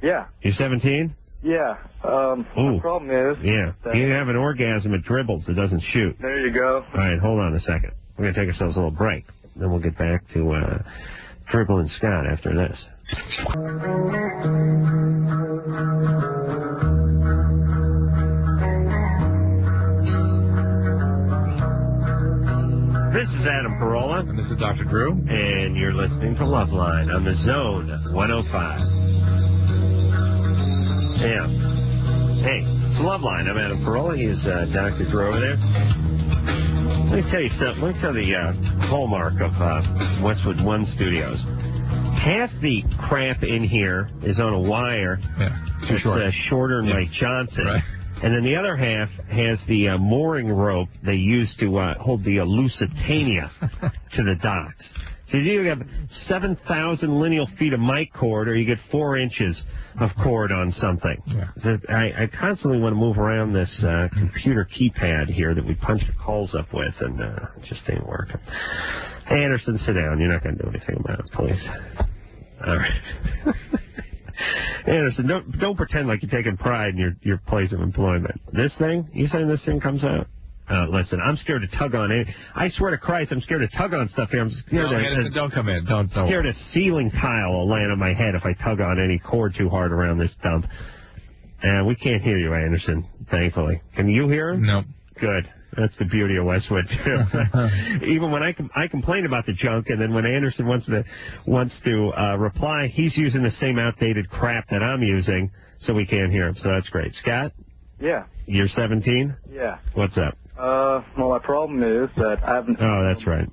Yeah. You 17? Yeah. The problem is... Yeah. You have an orgasm, it dribbles, it doesn't shoot. There you go. All right, hold on a second. We're going to take ourselves a little break. Then we'll get back to Dribble and Scott after this. This is Adam Carolla. And this is Dr. Drew. And you're listening to Loveline on the Zone 105. Yeah. Hey, it's Loveline. I'm Adam Carolla. He's Dr. Drew over there. Let me tell you something. Let me tell the hallmark of Westwood One Studios. Half the crap in here is on a wire. Yeah, too short. Shorter than Lake Johnson. Right. And then the other half has the mooring rope they use to hold the Lusitania to the docks. So you either have 7,000 lineal feet of mic cord, or you get 4 inches of cord on something. Yeah. So I constantly want to move around this computer keypad here that we punch the calls up with, and it just ain't working. Hey, Anderson, sit down. You're not going to do anything about it, please. All right. Anderson, don't pretend like you're taking pride in your place of employment. This thing, you saying this thing comes out? Listen, I'm scared to tug on it. I swear to Christ, I'm scared to tug on stuff here. I'm scared Anderson, don't come in. Don't. Scared a ceiling tile will land on my head if I tug on any cord too hard around this dump. And we can't hear you, Anderson, thankfully. Can you hear him? No. Good. That's the beauty of Westwood, too. Even when I complain about the junk, and then when Anderson wants to reply, he's using the same outdated crap that I'm using, so we can't hear him. So that's great. Scott? Yeah. You're 17? Yeah. What's up? Well, my problem is that I haven't... Oh, that's right.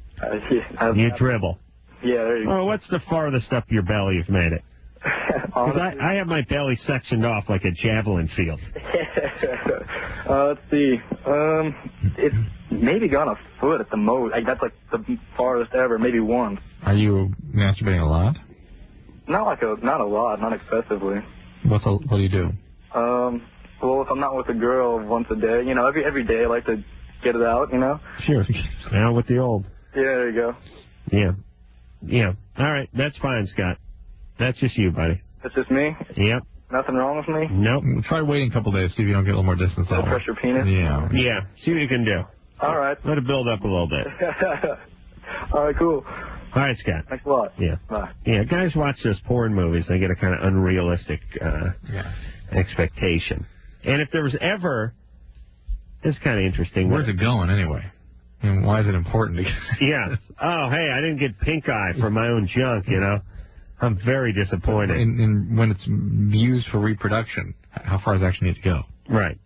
You dribble. Yeah, there you go. Oh, what's the farthest up your belly you've made it? Because I have my belly sectioned off like a javelin field. Let's see. It's maybe gone a foot at the most. Like, that's like the farthest ever, maybe once. Are you masturbating a lot? Not a lot, not excessively. What do you do? Well, if I'm not with a girl once a day, every day I like to get it out, Sure. Now with the old. Yeah, there you go. Yeah. All right, that's fine, Scott. That's just you, buddy. That's just me? Yep. Nothing wrong with me? Nope. Try waiting a couple days, see if you don't get a little more distance. Don't press your penis? Yeah. Yeah. See what you can do. All right. Let it build up a little bit. All right, cool. All right, Scott. Thanks a lot. Yeah. Bye. Yeah, guys watch those porn movies. They get a kind of unrealistic expectation. And if there was ever... It's kind of interesting. Where's it going, anyway? And why is it important? Yeah. Oh, hey, I didn't get pink eye from my own junk, I'm very disappointed. And when it's used for reproduction, how far does it actually need to go? Right.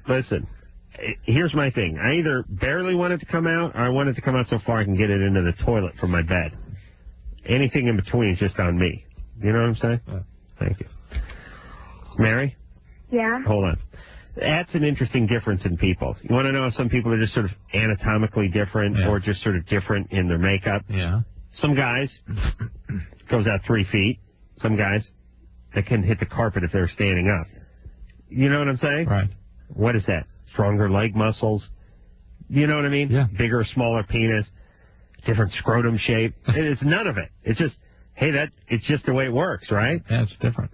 Listen, here's my thing. I either barely want it to come out, or I want it to come out so far I can get it into the toilet from my bed. Anything in between is just on me. You know what I'm saying? Thank you. Mary? Yeah? Hold on. That's an interesting difference in people. You want to know if some people are just sort of anatomically different or just sort of different in their makeup? Yeah. Some guys goes out 3 feet. Some guys that can hit the carpet if they're standing up. You know what I'm saying? Right. What is that? Stronger leg muscles? You know what I mean? Yeah. Bigger, smaller penis, different scrotum shape. It's none of it. It's just, hey, it's just the way it works, right? Yeah, it's different.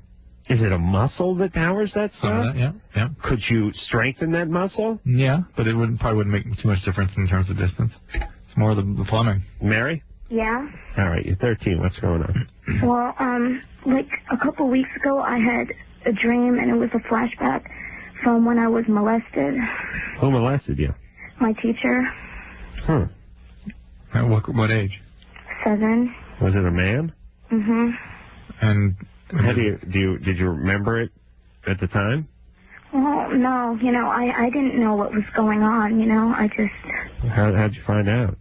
Is it a muscle that powers that stuff? Yeah. Could you strengthen that muscle? Yeah, but it probably wouldn't make too much difference in terms of distance. It's more the plumbing. Mary? Yeah? All right, you're 13. What's going on? Well, like a couple weeks ago, I had a dream, and it was a flashback from when I was molested. Who molested you? My teacher. Huh. At what age? 7. Was it a man? Mm-hmm. And how did you remember it at the time? Well, no, I didn't know what was going on, I just... How'd you find out?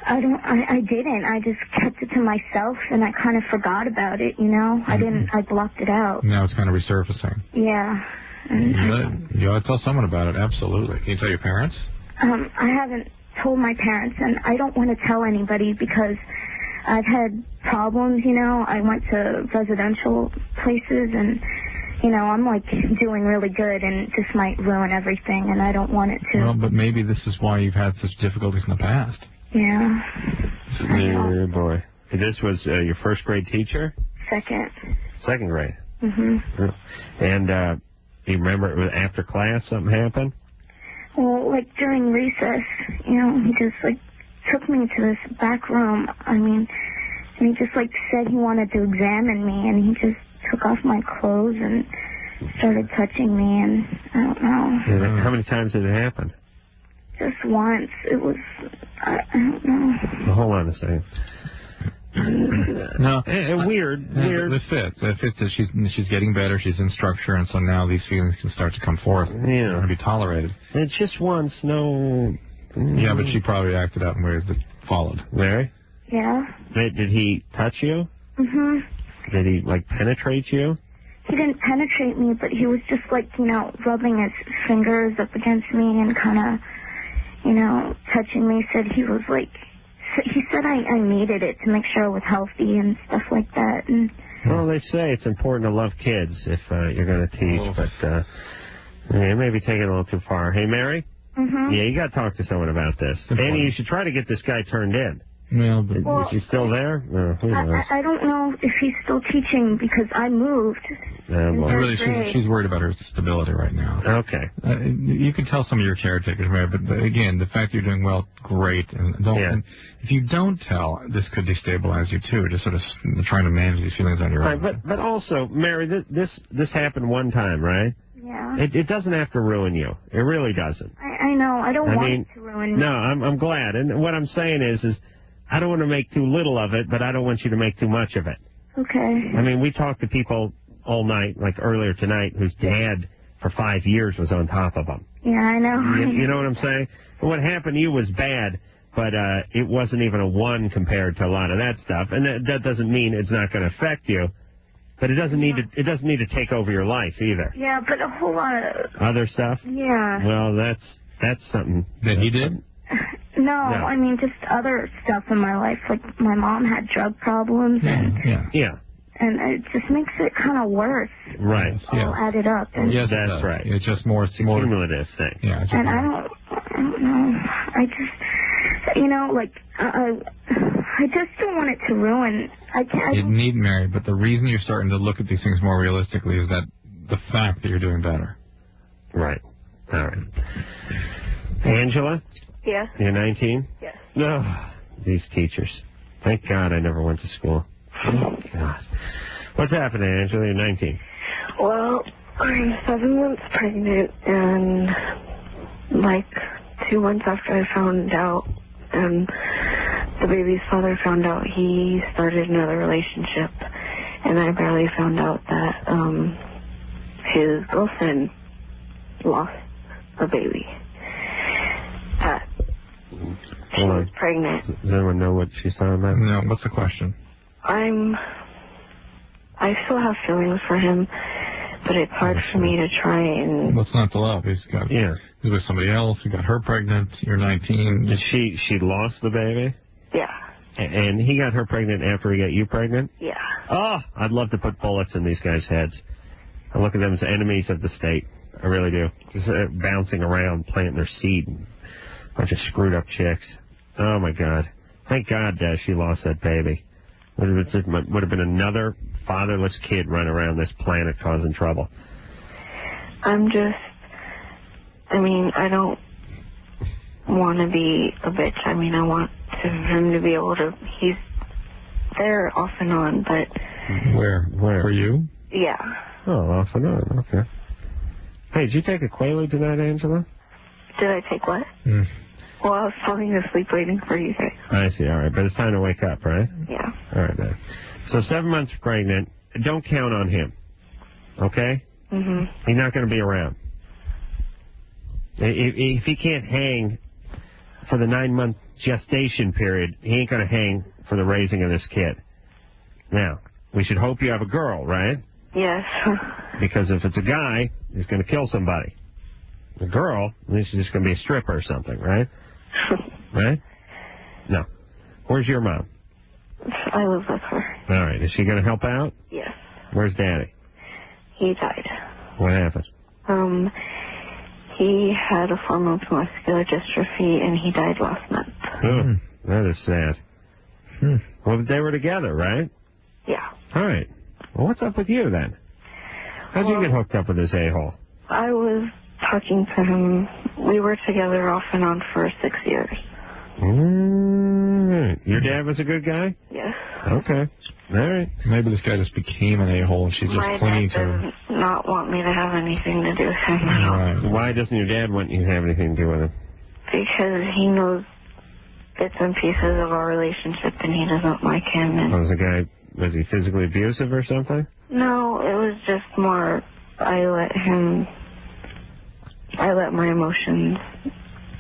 I didn't. I just kept it to myself, and I kind of forgot about it, I blocked it out. Now it's kind of resurfacing. Yeah. You ought to tell someone about it, absolutely. Can you tell your parents? I haven't told my parents, and I don't want to tell anybody because I've had problems, I went to residential places, and, I'm, doing really good, and it just might ruin everything, and I don't want it to. Well, but maybe this is why you've had such difficulties in the past. Yeah. Oh, boy. This was your first grade teacher? Second grade? Mm-hmm. And you remember it was after class something happened? Well, during recess, he just, took me to this back room. And he just, said he wanted to examine me, and he just took off my clothes and started touching me, and I don't know. How many times did it happen? Just once. It was, I don't know. Well, hold on a second. No, weird. This fits. It fits that she's getting better. She's in structure, and so now these feelings can start to come forth. Yeah, and be tolerated. It's just once. No. Yeah, but she probably acted out in ways that followed. Mary? Yeah. Did he touch you? Mhm. Did he, like, penetrate you? He didn't penetrate me, but he was just like, rubbing his fingers up against me and kind of, touching me. He said I needed it to make sure I was healthy and stuff like that. And well, they say it's important to love kids if you're going to teach, but you may be taking it a little too far. Hey, Mary? Mhm. Yeah, you got to talk to someone about this. Annie, you should try to get this guy turned in. Yeah, but Is he still there? Who knows? I don't know if he's still teaching because I moved. Really, she's worried about her stability right now. Okay. You can tell some of your caretakers, Mary, but again, the fact you're doing well, great. And and if you don't tell, this could destabilize you too. Just sort of trying to manage these feelings on your own. Right, but also, Mary, this happened one time, right? Yeah. It doesn't have to ruin you. It really doesn't. I know. I don't want it to ruin me. No, I'm glad. And what I'm saying is I don't want to make too little of it, but I don't want you to make too much of it. Okay. I mean, we talked to people all night, like earlier tonight, whose dad for 5 years was on top of them. Yeah, I know. You know what I'm saying? What happened to you was bad, but it wasn't even a 1 compared to a lot of that stuff. And that doesn't mean it's not going to affect you, but it doesn't need to take over your life either. Yeah, but a whole lot of Other stuff? Yeah. Well, that's something that he did. No, I mean just other stuff in my life. Like my mom had drug problems, and it just makes it kind of worse. Right. All added up. And, Yes, that's right. It's just more cumulative thing. Yeah. And I don't know. I just, I just don't want it to ruin. You need Mary, but the reason you're starting to look at these things more realistically is that the fact that you're doing better. Right. All right. Angela? Yeah. You're 19? Yes. No. These teachers. Thank God I never went to school. Oh, God. What's happening, Angela? You're 19. Well, I'm 7 months pregnant, and 2 months after I found out, and the baby's father found out, he started another relationship, and I barely found out that his girlfriend lost a baby. She was pregnant. Does anyone know what she's talking about? No. What's the question? I still have feelings for him, but it's hard for me to try and... What's not to love? He's with somebody else. He got her pregnant. You're 19. And she lost the baby? Yeah. And he got her pregnant after he got you pregnant? Yeah. Oh, I'd love to put bullets in these guys' heads. I look at them as enemies of the state. I really do. Just bouncing around, planting their seed. A bunch of screwed up chicks. Oh, my God. Thank God she lost that baby. Would have been another fatherless kid running around this planet causing trouble. I don't want to be a bitch. I want him to be able to... He's there off and on, but... Where? For you? Yeah. Oh, off and on. Okay. Hey, did you take a Quaalude tonight, Angela? Did I take what? Well, I was falling asleep waiting for you guys. I see. All right. But it's time to wake up, right? Yeah. All right, man. So 7 months pregnant. Don't count on him. Okay? Mm-hmm. He's not going to be around. If he can't hang for the 9-month gestation period, he ain't going to hang for the raising of this kid. Now, we should hope you have a girl, right? Yes. Because if it's a guy, he's going to kill somebody. A girl, at least she's just going to be a stripper or something, right? Right? No. Where's your mom? I live with her. All right. Is she going to help out? Yes. Where's Daddy? He died. What happened? He had a form of muscular dystrophy, and he died last month. Oh, that is sad. Well, they were together, right? Yeah. All right. Well, what's up with you then? How'd you get hooked up with this a-hole? I was talking to him. We were together off and on for 6 years. Your dad was a good guy? Yes. Okay. All right. Maybe this guy just became an a-hole and she's just clinging to him. My dad does not want me to have anything to do with him. Right. Why doesn't your dad want you to have anything to do with him? Because he knows bits and pieces of our relationship and he doesn't like him. And Was he physically abusive or something? No, it was just more I let my emotions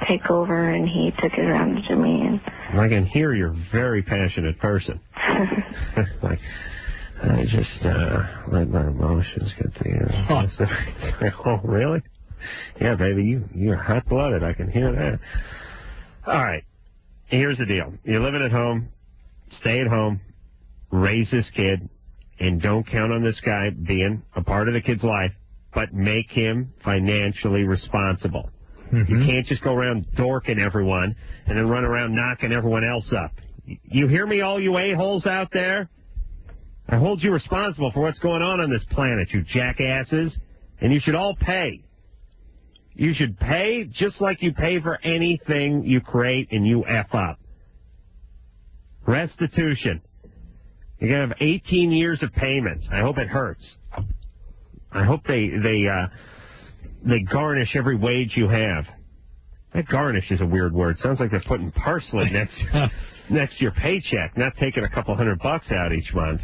take over and he took advantage of me. And I can hear you're a very passionate person. I like, I just let my emotions get to you. Oh, really? Yeah, baby, you're hot-blooded. I can hear that. All right. Here's the deal. You're living at home. Stay at home. Raise this kid. And don't count on this guy being a part of the kid's life, but make him financially responsible. Mm-hmm. You can't just go around dorking everyone and then run around knocking everyone else up. You hear me, all you a-holes out there? I hold you responsible for what's going on this planet, you jackasses, and you should all pay. You should pay just like you pay for anything you create and you F up. Restitution. You're going to have 18 years of payments. I hope it hurts. I hope they garnish every wage you have. That garnish is a weird word. Sounds like they're putting parsley next to your paycheck, not taking a couple $100 out each month.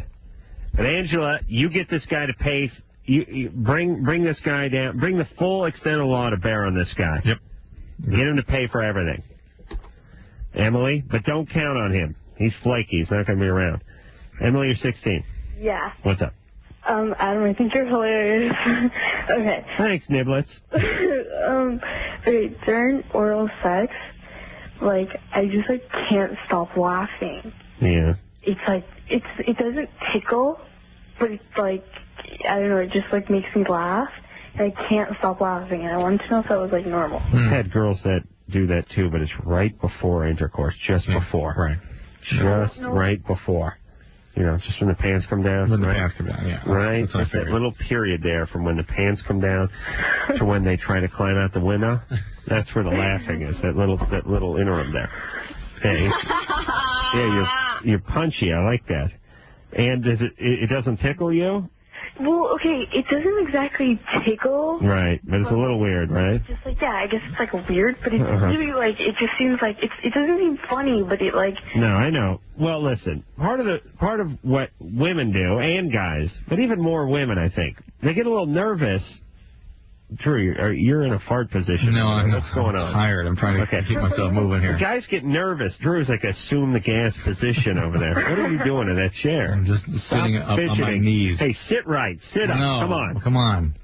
But Angela, you get this guy to pay. You bring this guy down. Bring the full extent of the law to bear on this guy. Yep. Get him to pay for everything. Emily, but don't count on him. He's flaky. He's not going to be around. Emily, you're 16. Yeah. What's up? Adam, I think you're hilarious. Okay. Thanks, Niblets. Okay, during oral sex, like, I just, like, can't stop laughing. Yeah. It's like, it doesn't tickle, but it's like, I don't know, it just, like, makes me laugh, and I can't stop laughing, and I wanted to know if that was, like, normal. I've had girls that do that, too, but it's right before intercourse, just before. Right. Just right before. You know, just when the pants come down. When the pants come down, yeah. Right? Just that little period there from when the pants come down to when they try to climb out the window. That's where the laughing is, that little interim there. Okay. Yeah, you're punchy. I like that. And does it doesn't tickle you? Well, okay, it doesn't exactly tickle. Right, but it's a little weird, right? Just like, yeah, I guess it's like weird, but it's really like, it just seems like, it doesn't seem funny, but it like... No, I know. Well, listen, part of what women do, and guys, but even more women, I think, they get a little nervous. Drew, you're in a fart position. No, I'm What's going on? I'm tired. I'm trying to keep myself moving here. Guys get nervous. Drew's like assume the gas position over there. What are you doing in that chair? I'm just sitting up on my knees. Hey, sit right. Sit up. No, come on. Come on.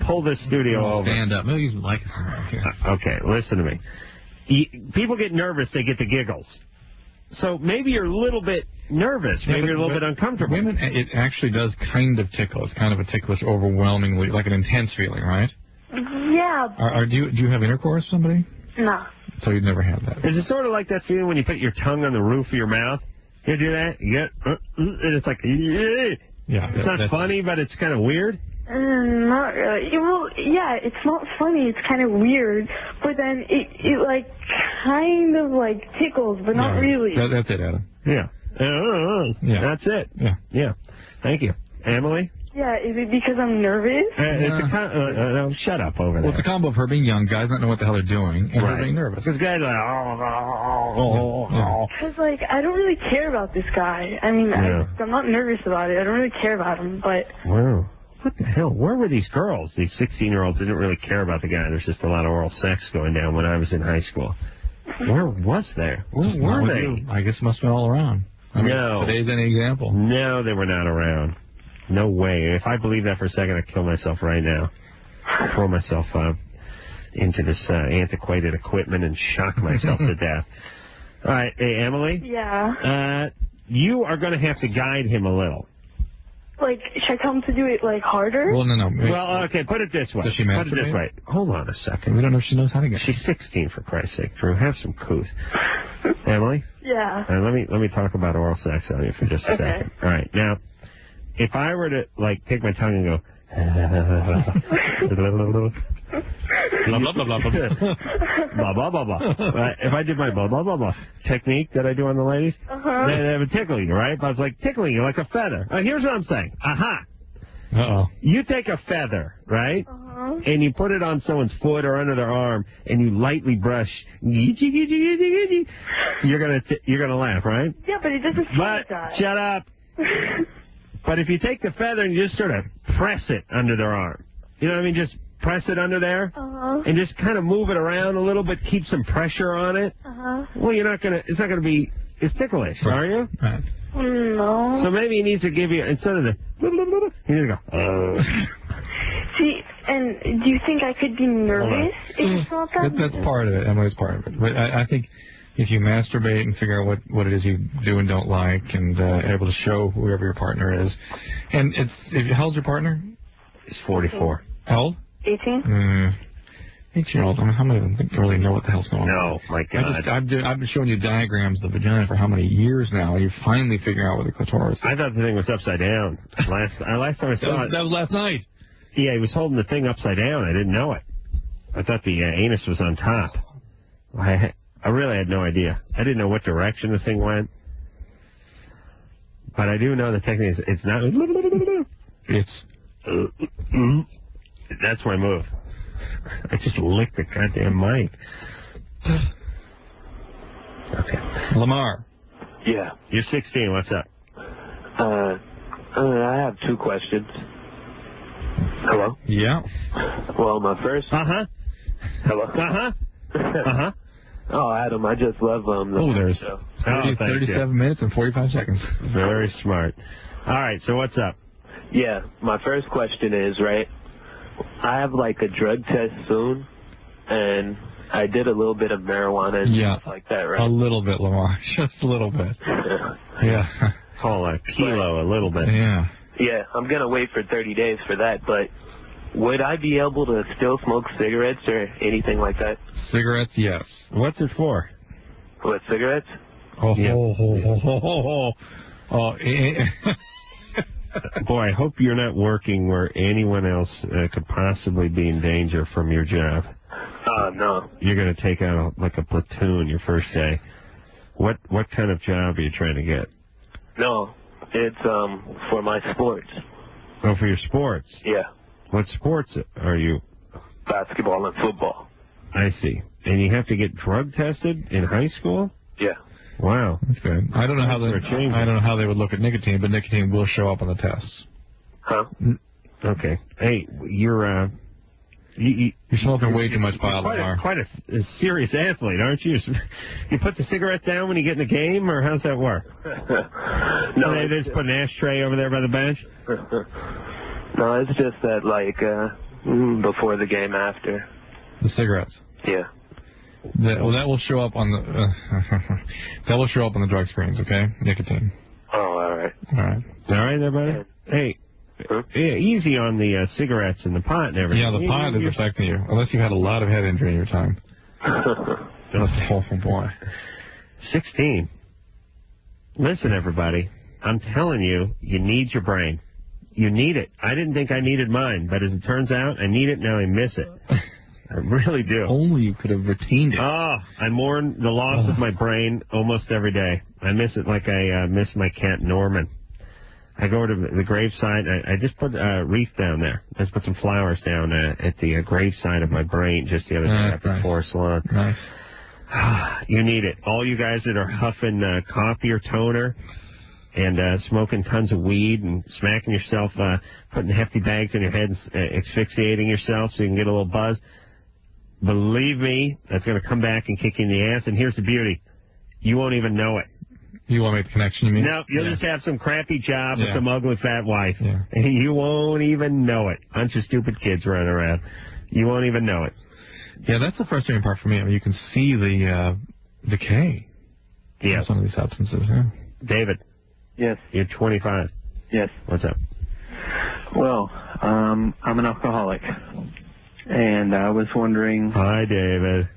Pull this studio over. Stand up. No, you like it here. Okay, listen to me. People get nervous. They get the giggles. So maybe you're a little bit nervous. Maybe you're a little bit uncomfortable. Women, it actually does kind of tickle. It's kind of a ticklish, overwhelmingly, like an intense feeling, right? Yeah. Do you have intercourse with somebody? No. So you'd never have that. Is it sort of like that feeling when you put your tongue on the roof of your mouth? You do that? You get, and it's like, yeah. It's not funny, but it's kind of weird. Not really. Well, yeah, it's not funny. It's kind of weird, but then it like kind of like tickles, but not really. That's it, Adam. Yeah. That's it. Yeah. Thank you, Emily. Yeah, is it because I'm nervous? No, shut up over there. Well, it's a combo of her being young, guys not know what the hell they're doing, and her being nervous. Because guys are like, Because, like, I don't really care about this guy. I mean, I'm not nervous about it. I don't really care about him, but... Wow. What the hell? Where were these girls? These 16-year-olds didn't really care about the guy. There's just a lot of oral sex going down when I was in high school. Where was there? Where were they? I guess it must have been all around. I mean, no. Today's any example. No, they were not around. No way. If I believe that for a second, I'd kill myself right now. I'd throw myself into this antiquated equipment and shock myself to death. All right. Hey, Emily? Yeah? You are going to have to guide him a little. Like, should I tell him to do it, like, harder? Well, no. Well, okay, put it this way. Does she masturbate? Put it this way. Hold on a second. We don't know if she knows how to get She's 16, for Christ's sake, Drew. Have some couth. Emily? Yeah. Let me talk about oral sex on you for just a second. All right. Now, if I were to, like, take my tongue and go... blah, blah, blah, blah, blah. Blah, blah, blah, blah. If I did my blah, blah, blah, blah technique that I do on the ladies, they would tickle you, right? But I was like tickling you like a feather. Here's what I'm saying. Aha. Uh-oh. You take a feather, right? And you put it on someone's foot or under their arm, and you lightly brush. You're gonna laugh, right? Yeah, but it doesn't feel like that. Shut up. But if you take the feather and you just sort of press it under their arm, you know what I mean? Just press it under there, and just kind of move it around a little bit, keep some pressure on it. Well, it's not gonna be as ticklish, are you? Right. No. So maybe he needs to give you, instead of the, he needs to go, See, and do you think I could be nervous if you felt that? That's part of it. Emily's part of it. But I think if you masturbate and figure out what it is you do and don't like, and able to show whoever your partner is, and how old's your partner? He's 44. How old? 18. 18-year-old. I mean, how many of them really know what the hell's going on? No, my God. I've been showing you diagrams of the vagina for how many years now? You're finally figuring out what the clitoris is. I thought the thing was upside down. Last time I saw it. That was last night. Yeah, he was holding the thing upside down. I didn't know it. I thought the anus was on top. I really had no idea. I didn't know what direction the thing went. But I do know the technique is it's not. That's my move. I just licked the goddamn mic. Okay. Lamar. Yeah. You're 16. What's up? I have two questions. Hello? Yeah. Well, my first... Uh-huh. Hello? Uh-huh. Uh-huh. Oh, Adam, I just love there's show. 37 minutes and 45 seconds. Very smart. All right, so what's up? Yeah, my first question is, right, I have like a drug test soon, and I did a little bit of marijuana and stuff like that, right? A little bit, Lamar. Just a little bit. Yeah. Call a kilo a little bit. Yeah. Yeah, I'm going to wait for 30 days for that, but would I be able to still smoke cigarettes or anything like that? Cigarettes, yes. What's it for? What, cigarettes? Oh, yeah. Boy, I hope you're not working where anyone else could possibly be in danger from your job. No. You're going to take out like a platoon your first day. What kind of job are you trying to get? No, it's for my sports. Oh, for your sports? Yeah. What sports are you? Basketball and football. I see. And you have to get drug tested in high school? Yeah. Wow. That's good. I don't know how they would look at nicotine, but nicotine will show up on the tests. Huh? Okay. Hey, you're smoking way too much pot, Lamar. Quite a serious athlete, aren't you? You put the cigarette down when you get in the game, or how's that work? No, they just put an ashtray over there by the bench? No, it's just that, like, before the game, after. The cigarettes. Yeah. That will show up on the drug screens, okay? Nicotine. Oh, all right. All right. All right, everybody. Hey, yeah, easy on the cigarettes and the pot and everything. Yeah, the pot is affecting you, unless you've had a lot of head injury in your time. Oh boy. 16. Listen, everybody. I'm telling you, you need your brain. You need it. I didn't think I needed mine, but as it turns out, I need it now. I miss it. I really do. Only you could have retained it. Oh, I mourn the loss of my brain almost every day. I miss it like I miss my cat Norman. I go to the graveside. I just put a wreath down there. I just put some flowers down at the graveside of my brain just the other day after Forest Lawn. Nice. You need it. All you guys that are huffing coffee or toner and smoking tons of weed and smacking yourself, putting hefty bags in your head and asphyxiating yourself so you can get a little buzz. Believe me, that's going to come back and kick you in the ass. And here's the beauty. You won't even know it. You want to make the connection, you mean? No, you'll just have some crappy job with Yeah. some ugly fat wife. Yeah. And you won't even know it. Bunch of stupid kids running around. You won't even know it. Yeah, that's the frustrating part for me. I mean, you can see the decay of some of these substances. Yeah. David. Yes. You're 25. Yes. What's up? Well, I'm an alcoholic, and I was wondering... Hi, David.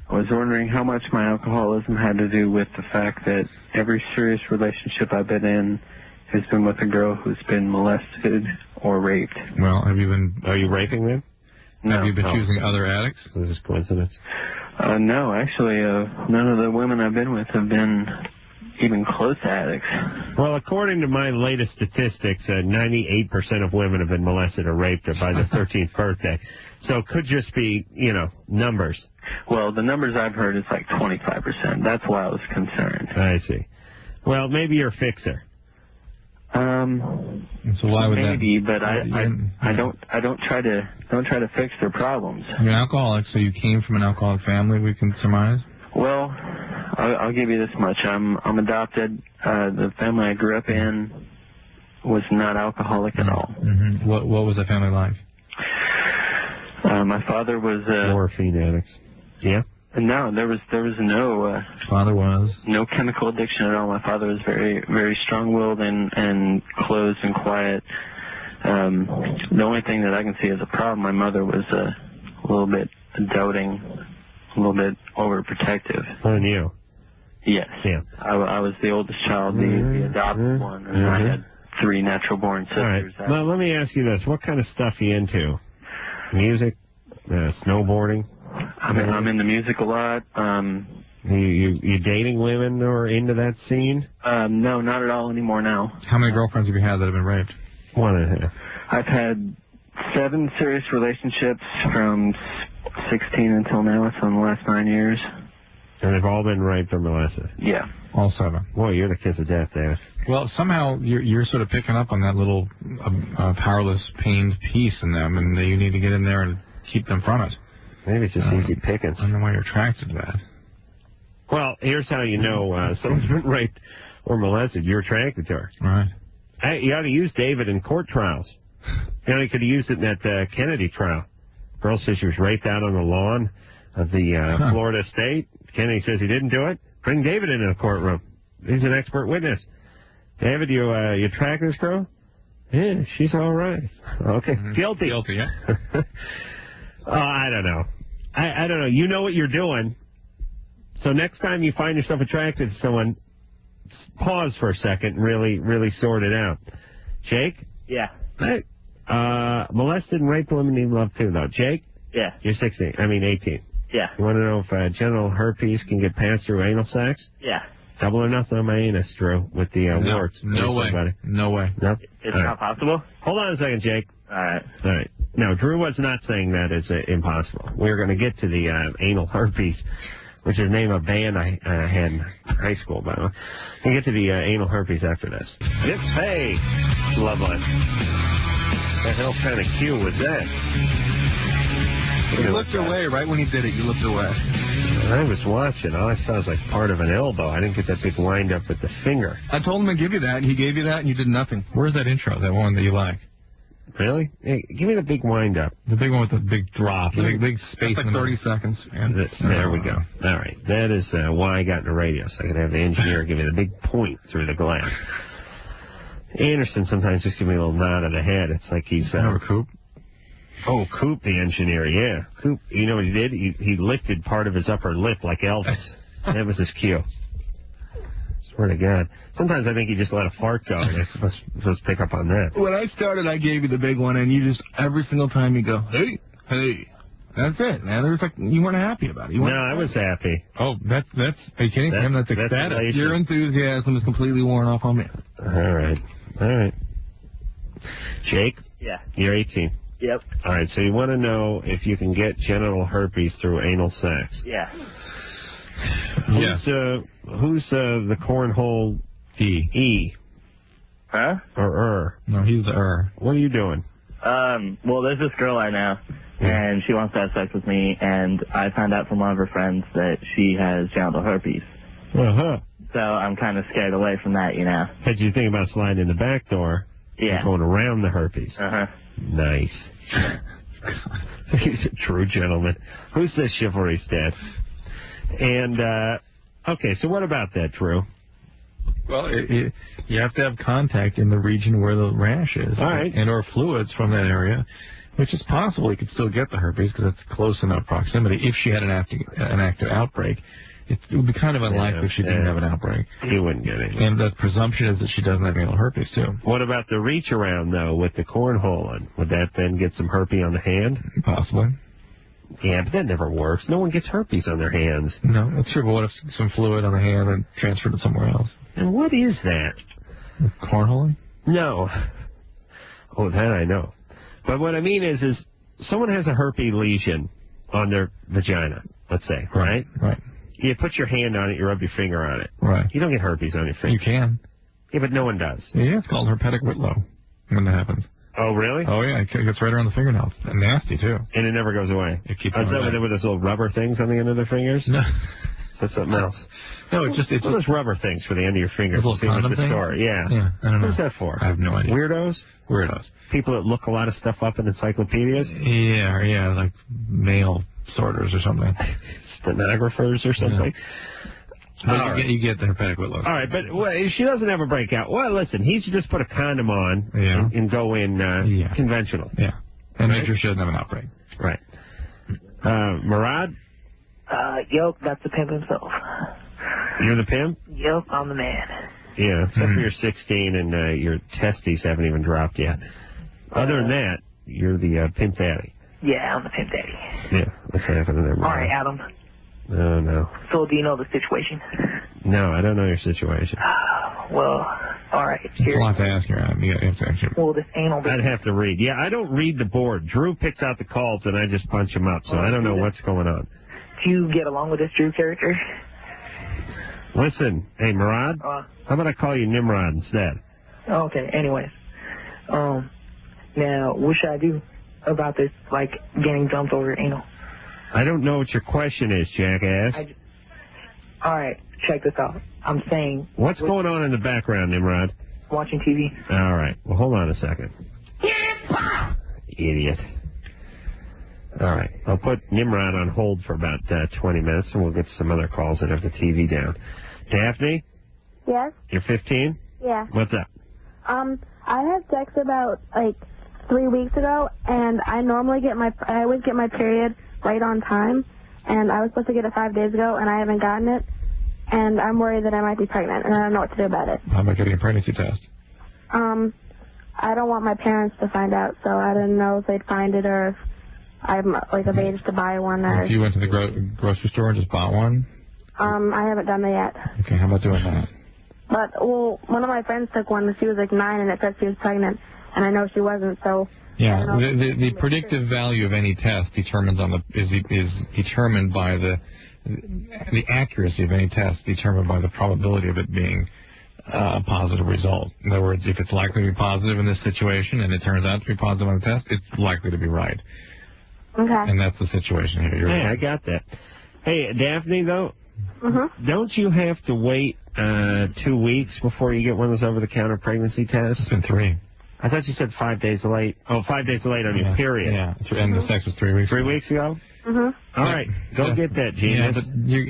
I was wondering how much my alcoholism had to do with the fact that every serious relationship I've been in has been with a girl who's been molested or raped. Well, are you raping them? No. Have you been choosing other addicts? This is coincidence. No, actually, none of the women I've been with have been even close to addicts. Well, according to my latest statistics, 98% of women have been molested or raped by their 13th birthday. So it could just be, numbers. Well, the numbers I've heard is like 25%. That's why I was concerned. I see. Well, maybe you're a fixer. So why would maybe, but I don't try to fix their problems. You're an alcoholic, so you came from an alcoholic family, we can surmise? Well, I'll give you this much. I'm adopted. The family I grew up in was not alcoholic at all. Mm-hmm. What was the family like? My father was morphine addicts. Yeah. No, there was no. Father was no chemical addiction at all. My father was very very strong-willed and closed and quiet. The only thing that I can see as a problem, my mother was a little bit doting, a little bit overprotective. On you? Yes. Yeah. I was the oldest child, the adopted one, and I had 3 natural-born sisters. All right. Well, let me ask you this: what kind of stuff are you into? Music, snowboarding. I'm into music a lot. You dating women who are into that scene? No, not at all anymore now. How many girlfriends have you had that have been raped? 1.5. I've had 7 serious relationships from 16 until now. It's on the last 9 years. And they've all been raped or molested? Yeah. All 7. Boy, you're the kiss of death, Dave. Well, somehow you're sort of picking up on that little powerless, pained piece in them, and you need to get in there and keep them from it. Maybe it's just easy pickings. I don't know why you're attracted to that. Well, here's how you know someone's been raped or molested. You're attracted to her. Right. Hey, you ought to use David in court trials. You know, you could have used it in that Kennedy trial. Girl says she was raped out on the lawn of the Florida state. Kennedy says he didn't do it. Bring David into the courtroom. He's an expert witness. David, you attract this girl? Yeah, she's all right. Okay, guilty. Guilty, yeah. I don't know. I don't know. You know what you're doing. So next time you find yourself attracted to someone, pause for a second and really sort it out. Jake? Yeah. Hey. Molested and raped women need love too, though. Jake? Yeah. You're 18. Yeah. You want to know if genital herpes can get passed through anal sex? Yeah. Double or nothing on my anus, Drew, with the warts. No way. No way. Nope. It's not possible? Hold on a second, Jake. All right. All right. No, Drew was not saying that is impossible. We're going to get to the anal herpes, which is the name of a band I had in high school, by the way. We'll get to the anal herpes after this. Hey, Loveline. What the hell kind of cue was that? You looked away right when he did it. You looked away. I was watching. All I saw was like part of an elbow. I didn't get that big wind up with the finger. I told him to give you that, and he gave you that, and you did nothing. Where's that intro, that one that you like? Really? Hey, give me the big wind up. The big one with the big drop. The big space. That's like 30 seconds. Man. There we go. All right. That is why I got into radio, so I could have the engineer give me the big point through the glass. Anderson sometimes just give me a little nod of the head. It's like he's... Remember Coop? Oh, Coop, the engineer, yeah. Coop, you know what he did? He lifted part of his upper lip like Elvis. That was his cue. Swear to God. Sometimes I think he just let a fart go, and I'm supposed to pick up on that. When I started, I gave you the big one, and you just, every single time you go, hey. That's it, man. There was like, you weren't happy about it. No, I was happy. Oh, that's are you kidding him? That's ecstatic. Your enthusiasm is completely worn off on me. All right. Jake? Yeah. You're 18. Yep. All right, so you want to know if you can get genital herpes through anal sex. Yeah. Who's the cornhole E? Huh? Or No, he's the What are you doing? Well, there's this girl I know, and she wants to have sex with me, and I found out from one of her friends that she has genital herpes. Uh-huh. So I'm kind of scared away from that, you know. But you think about sliding in the back door and going around the herpes. Uh-huh. Nice. He's a true gentleman. Who says chivalry's dead? And, okay, so what about that, Drew? Well, you have to have contact in the region where the rash is. All right. And or fluids from that area, which is possible you could still get the herpes because it's close enough proximity. If she had an active outbreak, it would be kind of unlikely if she didn't have an outbreak. You wouldn't get it. And the presumption is that she doesn't have anal herpes, too. What about the reach around, though, with the cornhole on? Would that then get some herpes on the hand? Possibly. Yeah, but that never works. No one gets herpes on their hands. No, that's true. But what if some fluid on the hand and transferred it somewhere else? And what is that? Cornholing? No. Oh, that I know. But what I mean is someone has a herpes lesion on their vagina, let's say, right? Right. You put your hand on it, you rub your finger on it. Right. You don't get herpes on your finger. You can. Yeah, but no one does. Yeah, it's called herpetic whitlow when that happens. Oh, really? Oh, yeah, it gets right around the fingernails. And nasty, too. And it never goes away. It keeps Is that with those little rubber things on the end of their fingers? No. That's something else. No, it's one of those rubber things for the end of your finger. The little condom thing? Yeah. Yeah, I don't know. What's that for? I have no idea. Weirdos? Weirdos. People that look a lot of stuff up in encyclopedias? Yeah, like mail sorters or something. Stenographers or something? But you get the herpetic whitlow. All right, but she doesn't have a breakout. Well, listen, he should just put a condom on and go in conventional. Yeah. And make sure she doesn't have an outbreak. Right. Murad? Yup, that's the pimp himself. You're the pimp? Yup, I'm the man. Yeah, except for you're 16 and your testes haven't even dropped yet. Other than that, you're the pimp daddy. Yeah, I'm the pimp daddy. Yeah, what's happening there, Murad? All right, Adam. Oh, no. So do you know the situation? No, I don't know your situation. Well, all right. It's a lot to ask you, Adam. You have to answer. Well, this anal business. I'd have to read. Yeah, I don't read the board. Drew picks out the calls and I just punch them up, so I don't know what's going on. Do you get along with this Drew character? Listen, hey, Murad, how about I call you Nimrod instead? Okay, anyways. Now, what should I do about this, like, getting dumped over anal? I don't know what your question is, jackass. All right, check this out. I'm saying... What's going on in the background, Nimrod? Watching TV. All right, well, hold on a second. Idiot. All right, I'll put Nimrod on hold for about 20 minutes, and we'll get some other calls that have the TV down. Daphne? Yes? You're 15? Yeah. What's up? I had sex about, 3 weeks ago, and I always get my period right on time, and I was supposed to get it 5 days ago, and I haven't gotten it, and I'm worried that I might be pregnant, and I don't know what to do about it. How about getting a pregnancy test? I don't want my parents to find out, so I didn't know if they'd find it or if I'm, of age to buy one. Or... If you went to the grocery store and just bought one? I haven't done that yet. Okay, how about doing that? But, one of my friends took one, and she was 9, and it said she was pregnant, and I know she wasn't, so... Yeah, the predictive value of any test is determined by the accuracy of any test determined by the probability of it being a positive result. In other words, if it's likely to be positive in this situation and it turns out to be positive on the test, it's likely to be right. Okay. And that's the situation here. Hey, I got that. Hey, Daphne, though, don't you have to wait 2 weeks before you get one of those over-the-counter pregnancy tests? It's been 3. I thought you said 5 days late. Oh, 5 days late on your period. Yeah, and the sex was 3 weeks 3 weeks ago? Mm-hmm. All right, go get that, genius. Yeah,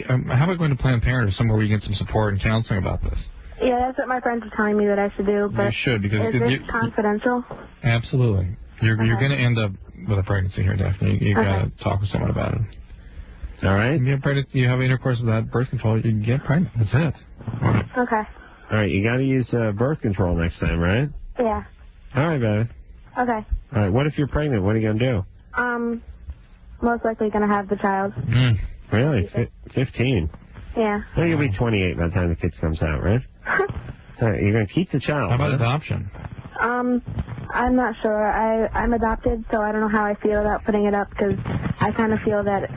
but how about going to Planned Parenthood or somewhere where you get some support and counseling about this? Yeah, that's what my friends are telling me that I should do, but You should, because is this confidential? Absolutely. You're going to end up with a pregnancy here, Daphne. You've got to talk with someone about it. All right? You have intercourse without birth control, you can get pregnant. That's it. Okay. All right, you got to use birth control next time, right? Yeah. All right, baby. Okay. All right, what if you're pregnant? What are you going to do? Most likely going to have the child. Really? 15? Yeah. Well, you'll be 28 by the time the kid comes out, right? All right, you're going to keep the child. How about adoption? I'm not sure. I'm adopted, so I don't know how I feel about putting it up, because I kind of feel that,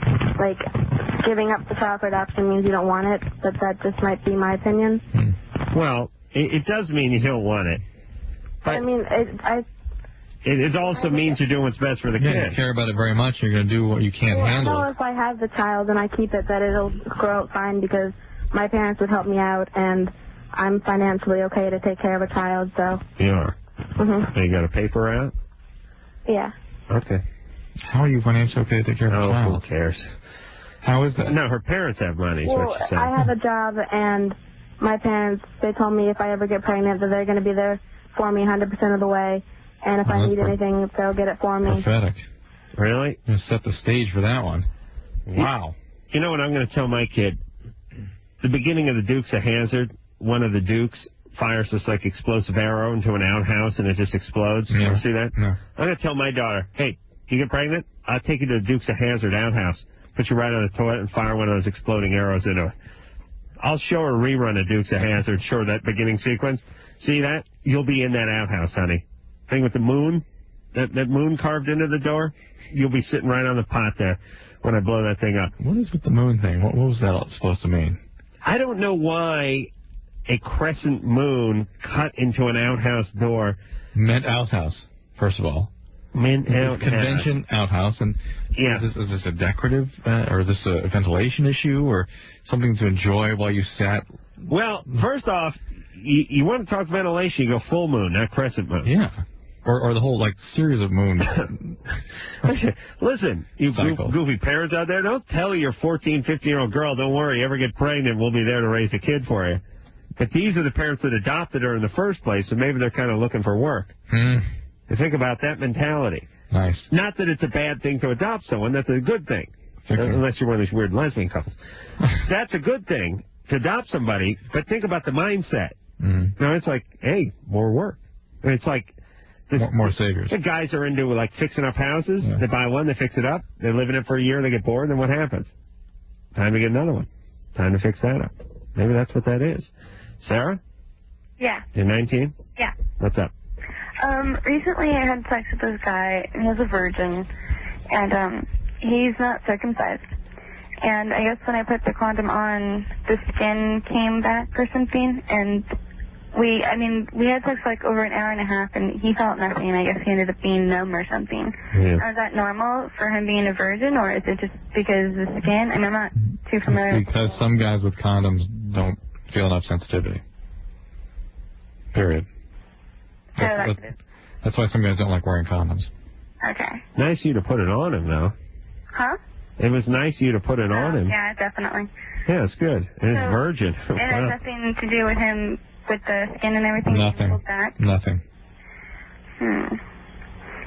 giving up the child for adoption means you don't want it, but that just might be my opinion. Well, it does mean you don't want it. But I mean, it also means you're doing what's best for the kid. You care about it very much. You're going to do what you can't handle. I know if I have the child and I keep it, that it'll grow out fine, because my parents would help me out, and I'm financially okay to take care of a child, so... You are? Mm-hmm. So you got a paper out? Yeah. Okay. How are you financially okay to take care of a child? Who cares? How is that? No, her parents have money, is Well, what she said. I have a job, and my parents, they told me if I ever get pregnant that they're going to be there for me 100% of the way, and if I need anything, they'll get it for me. Pathetic. Really? You set the stage for that one. Wow. You know what I'm going to tell my kid? The beginning of the Dukes of Hazzard, one of the Dukes fires this explosive arrow into an outhouse and it just explodes. Yeah. You ever see that? No. I'm going to tell my daughter, hey, you get pregnant? I'll take you to the Dukes of Hazzard outhouse, put you right on the toilet and fire one of those exploding arrows into it. I'll show her a rerun of Dukes of Hazzard, show her that beginning sequence. See that? You'll be in that outhouse, honey. Thing with the moon, that moon carved into the door, you'll be sitting right on the pot there when I blow that thing up. What is with the moon thing? What was that supposed to mean? I don't know why a crescent moon cut into an outhouse door meant outhouse, first of all. Meant outhouse. Convention outhouse. And Yeah. Is this a decorative, or is this a ventilation issue, or something to enjoy while you sat? Well, first off, you want to talk ventilation, you go full moon, not crescent moon. Yeah. Or the whole, like, series of moons. Listen, you goofy parents out there, don't tell your 14, 15-year-old girl, don't worry, you ever get pregnant, we'll be there to raise a kid for you. But these are the parents that adopted her in the first place, so maybe they're kind of looking for work. You think about that mentality. Nice. Not that it's a bad thing to adopt someone, that's a good thing. Unless you're one of these weird lesbian couples. That's a good thing to adopt somebody, but think about the mindset. No, it's like, hey, more work. And it's like... More saviors. The guys are into, like, fixing up houses. Yeah. They buy one, they fix it up. They live in it for a year, they get bored, then what happens? Time to get another one. Time to fix that up. Maybe that's what that is. Sarah? Yeah. You're 19? Yeah. What's up? Recently I had sex with this guy, and he's a virgin, and he's not circumcised. And I guess when I put the condom on, the skin came back or something, and we had sex for like over an hour and a half, and he felt nothing. I guess he ended up being numb or something. Yeah. Is that normal for him being a virgin, or is it just because of the skin? I'm not too familiar. Because some guys with condoms don't feel enough sensitivity. Period. That's why some guys don't like wearing condoms. Okay. Nice of you to put it on him, though. Huh? It was nice of you to put it on him. Yeah, definitely. Yeah, it's good. And it's virgin. It has nothing to do with him, with the skin and everything? Nothing. Nothing.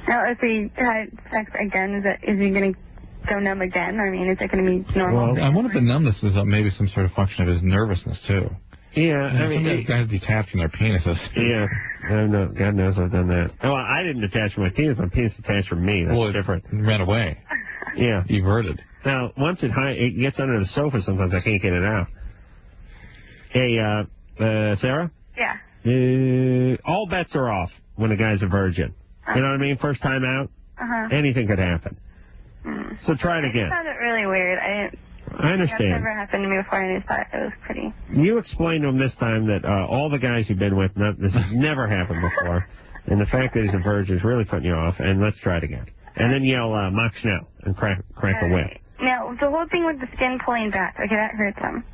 Now, if he had sex again, is he going to go numb again? I mean, is it going to be normal? Well, I wonder if the numbness is maybe some sort of function of his nervousness, too. Yeah, I mean, some guys detach from their penises. Yeah, I know. God knows I've done that. Oh, I didn't detach from my penis. My penis detached from me. That's different. It ran away. Yeah. Everted. Now, once it gets under the sofa, sometimes I can't get it out. Hey, Sarah? Yeah. All bets are off when a guy's a virgin. You know what I mean? First time out, anything could happen. So try it again. I found it really weird. I understand. That's never happened to me before, and I just thought it was pretty. You explained to him this time that all the guys you've been with, this has never happened before, and the fact that he's a virgin is really putting you off, and let's try it again. And then yell, Mach Schnell, and crack a whip. Now, the whole thing with the skin pulling back, okay, that hurts him.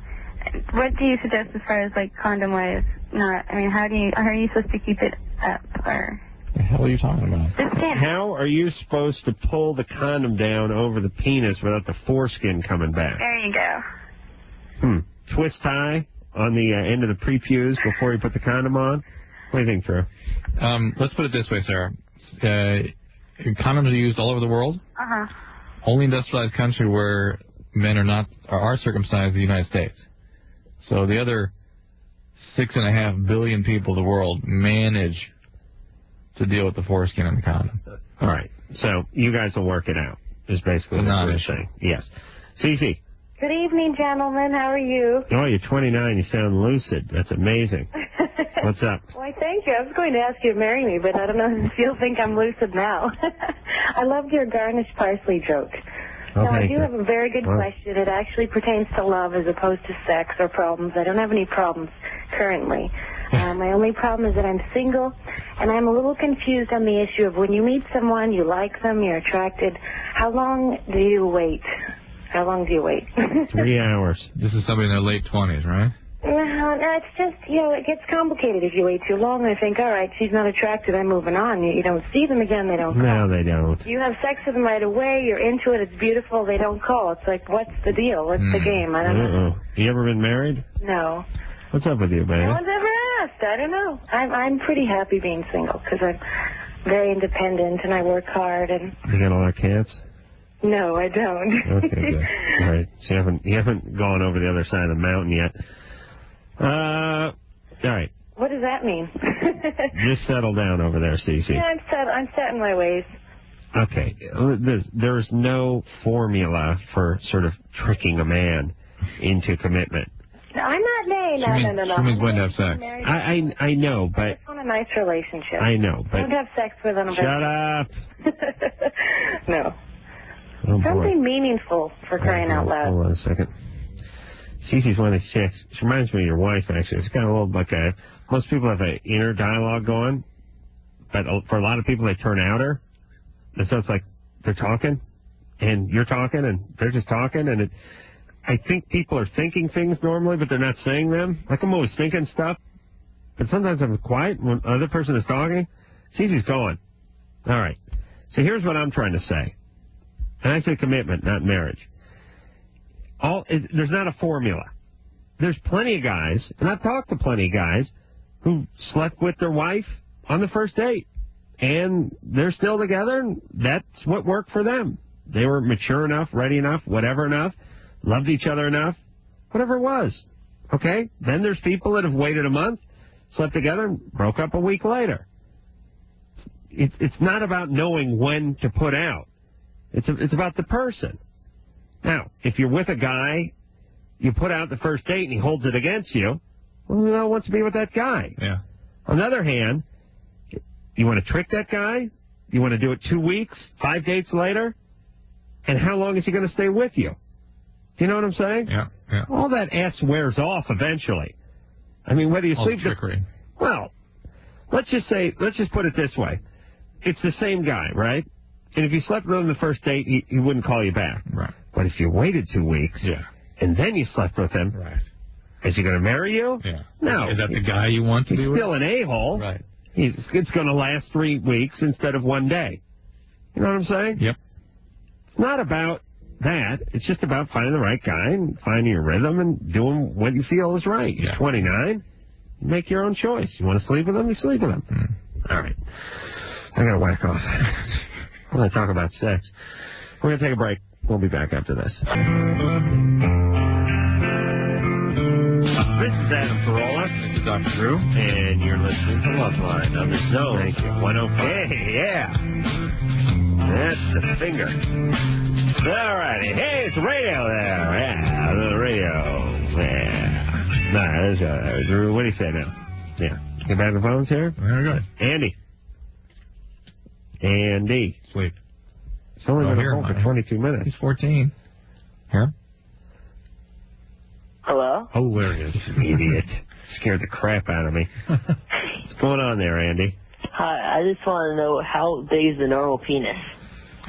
What do you suggest as far as, like, condom-wise? How are you supposed to keep it up, or... The hell are you talking about? The skin. How are you supposed to pull the condom down over the penis without the foreskin coming back? There you go. Twist tie on the end of the prepuse before you put the condom on? What do you think, Drew? Let's put it this way, Sarah. Condoms are used all over the world. Only industrialized country where men are circumcised is the United States. So the other 6.5 billion people of the world manage to deal with the foreskin and the condom. All right. So you guys will work it out, is basically what you're saying. Yes. Cece. Good evening, gentlemen. How are you? Oh, you're 29. You sound lucid. That's amazing. What's up? Why, thank you. I was going to ask you to marry me, but I don't know if you'll think I'm lucid now. I loved your garnished parsley joke. Now, I do have a very good question. It actually pertains to love as opposed to sex or problems. I don't have any problems currently. My only problem is that I'm single, and I'm a little confused on the issue of when you meet someone, you like them, you're attracted, how long do you wait? How long do you wait? 3 hours. This is somebody in their late 20s, right? No, it's just, it gets complicated if you wait too long. I think, all right, she's not attracted, I'm moving on. You don't see them again, they don't call. No, they don't. You have sex with them right away, you're into it, it's beautiful, they don't call. It's like, what's the deal? What's the game? I don't know. You ever been married? No. What's up with you, baby? No one's ever asked. I don't know. I'm pretty happy being single because I'm very independent and I work hard. And you got a lot of cats? No, I don't. Okay, good. All right. So you haven't gone over the other side of the mountain yet. All right. What does that mean? Just settle down over there, Cece. Yeah, I'm set in my ways. Okay. There's no formula for sort of tricking a man into commitment. No, I'm not married. No. She means going to have sex. I know, but... I just want a nice relationship. I know, but... Don't have sex with them. Shut up! No. Oh, something meaningful, for crying out loud. Hold on a second. Cece's one of these chicks. She reminds me of your wife, actually. It's kind of a little like a... Most people have an inner dialogue going, but for a lot of people, they turn outer. And so it's like they're talking, and you're talking, and they're just talking, and I think people are thinking things normally, but they're not saying them. Like, I'm always thinking stuff, but sometimes I'm quiet when the other person is talking. See, he's going. All right. So here's what I'm trying to say. And I say commitment, not marriage. There's not a formula. There's plenty of guys, and I've talked to plenty of guys, who slept with their wife on the first date. And they're still together, and that's what worked for them. They were mature enough, ready enough, whatever enough, loved each other enough, whatever it was. Okay? Then there's people that have waited a month, slept together, and broke up a week later. It's not about knowing when to put out. It's about the person. Now, if you're with a guy, you put out the first date and he holds it against you, well, who wants to be with that guy? Yeah. On the other hand, you want to trick that guy? You want to do it 2 weeks, 5 dates later? And how long is he going to stay with you? Do you know what I'm saying? Yeah. All that S wears off eventually. I mean, whether you All sleep... the trickery. Well, let's just put it this way. It's the same guy, right? And if you slept with him the first date, he wouldn't call you back. Right. But if you waited 2 weeks, and then you slept with him, right. Is he going to marry you? Yeah. No. Is that the guy you want to be with? He's still an a-hole. Right. It's going to last 3 weeks instead of 1 day. You know what I'm saying? Yep. It's not about that. It's just about finding the right guy and finding your rhythm and doing what you feel is right. You're 29. You make your own choice. You want to sleep with him, you sleep with him. All right. I got to whack off. I want to talk about sex. We're going to take a break. We'll be back after this. This is Adam Carolla. This is Dr. Drew. And you're listening to Loveline on the Zone. Thank you. 105. Hey, yeah. That's the finger. All righty. Hey, it's radio there. Yeah, the radio. Yeah. Nah, there's Drew. What do you say now? Yeah. Get back to the phones here? Very good. Andy. Sleep. It's only been on hold for 22 minutes. He's 14. Yeah. Hello? Oh, there he is. Idiot. Scared the crap out of me. What's going on there, Andy? Hi, I just want to know how big is the normal penis?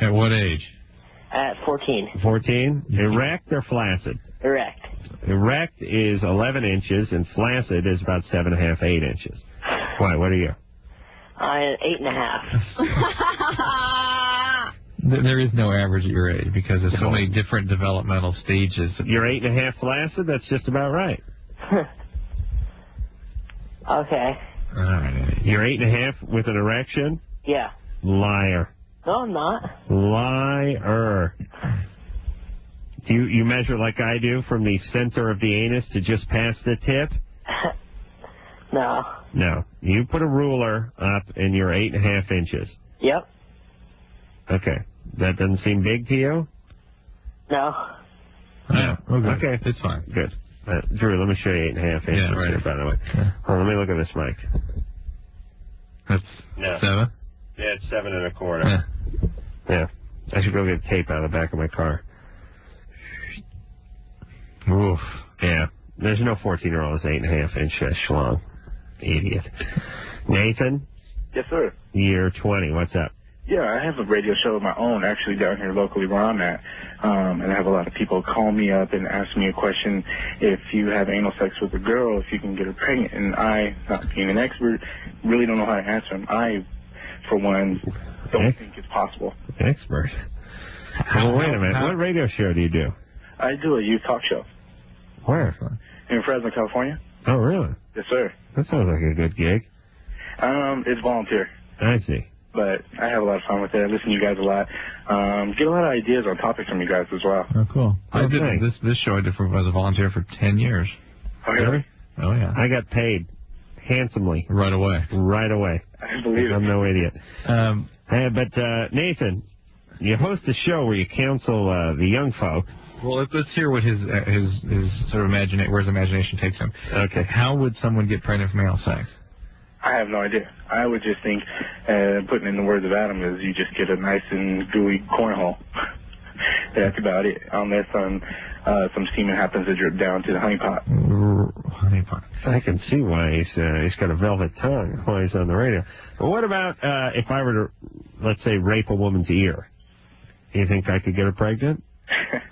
At what age? At 14. 14? Erect or flaccid? Erect. Erect is 11 inches, and flaccid is about 7.5, 8 inches. Why, what are you? I'm 8.5. There is no average at your age because there's so many different developmental stages. You're 8.5 flaccid? That's just about right. Okay. All right. You're 8.5 with an erection? Yeah. Liar. No, I'm not. Liar. Do you measure like I do from the center of the anus to just past the tip? No. No. You put a ruler up and you're 8.5 inches. Yep. Okay. That doesn't seem big to you? No. Yeah. Okay. It's fine. Good. Drew, let me show you 8.5 inches here, by the way. Yeah. Hold on, let me look at this mic. That's 7? Yeah, it's 7 1/4. Yeah. I should go get tape out of the back of my car. Oof. Yeah. There's no 14-year-old that's 8.5 inch schlong. Idiot. Nathan? Yes, sir. You're 20. What's up? Yeah, I have a radio show of my own actually down here locally where I'm at. And I have a lot of people call me up and ask me a question. If you have anal sex with a girl, if you can get her pregnant. And I, not being an expert, really don't know how to answer them. I, for one, don't think it's possible. Expert? Well, wait a minute. What radio show do you do? I do a youth talk show. Where? In Fresno, California. Oh, really? Yes, sir. That sounds like a good gig. It's volunteer. I see. But I have a lot of fun with it. I listen to you guys a lot. Get a lot of ideas on topics from you guys as well. Oh, cool. I did thanks. this show I did as a volunteer for 10 years. Oh, really? Oh, yeah. I got paid handsomely. Right away. Right away. I believe it. I'm no idiot. But Nathan, you host a show where you counsel the young folk. Well, let's hear what his sort of where his imagination takes him. Okay. How would someone get pregnant from anal sex? I have no idea. I would just think, putting in the words of Adam, is you just get a nice and gooey cornhole. That's about it. Unless some semen happens to drip down to the honey pot. Honey pot. I can see why he's got a velvet tongue while he's on the radio. But what about if I were to, let's say, rape a woman's ear? You think I could get her pregnant?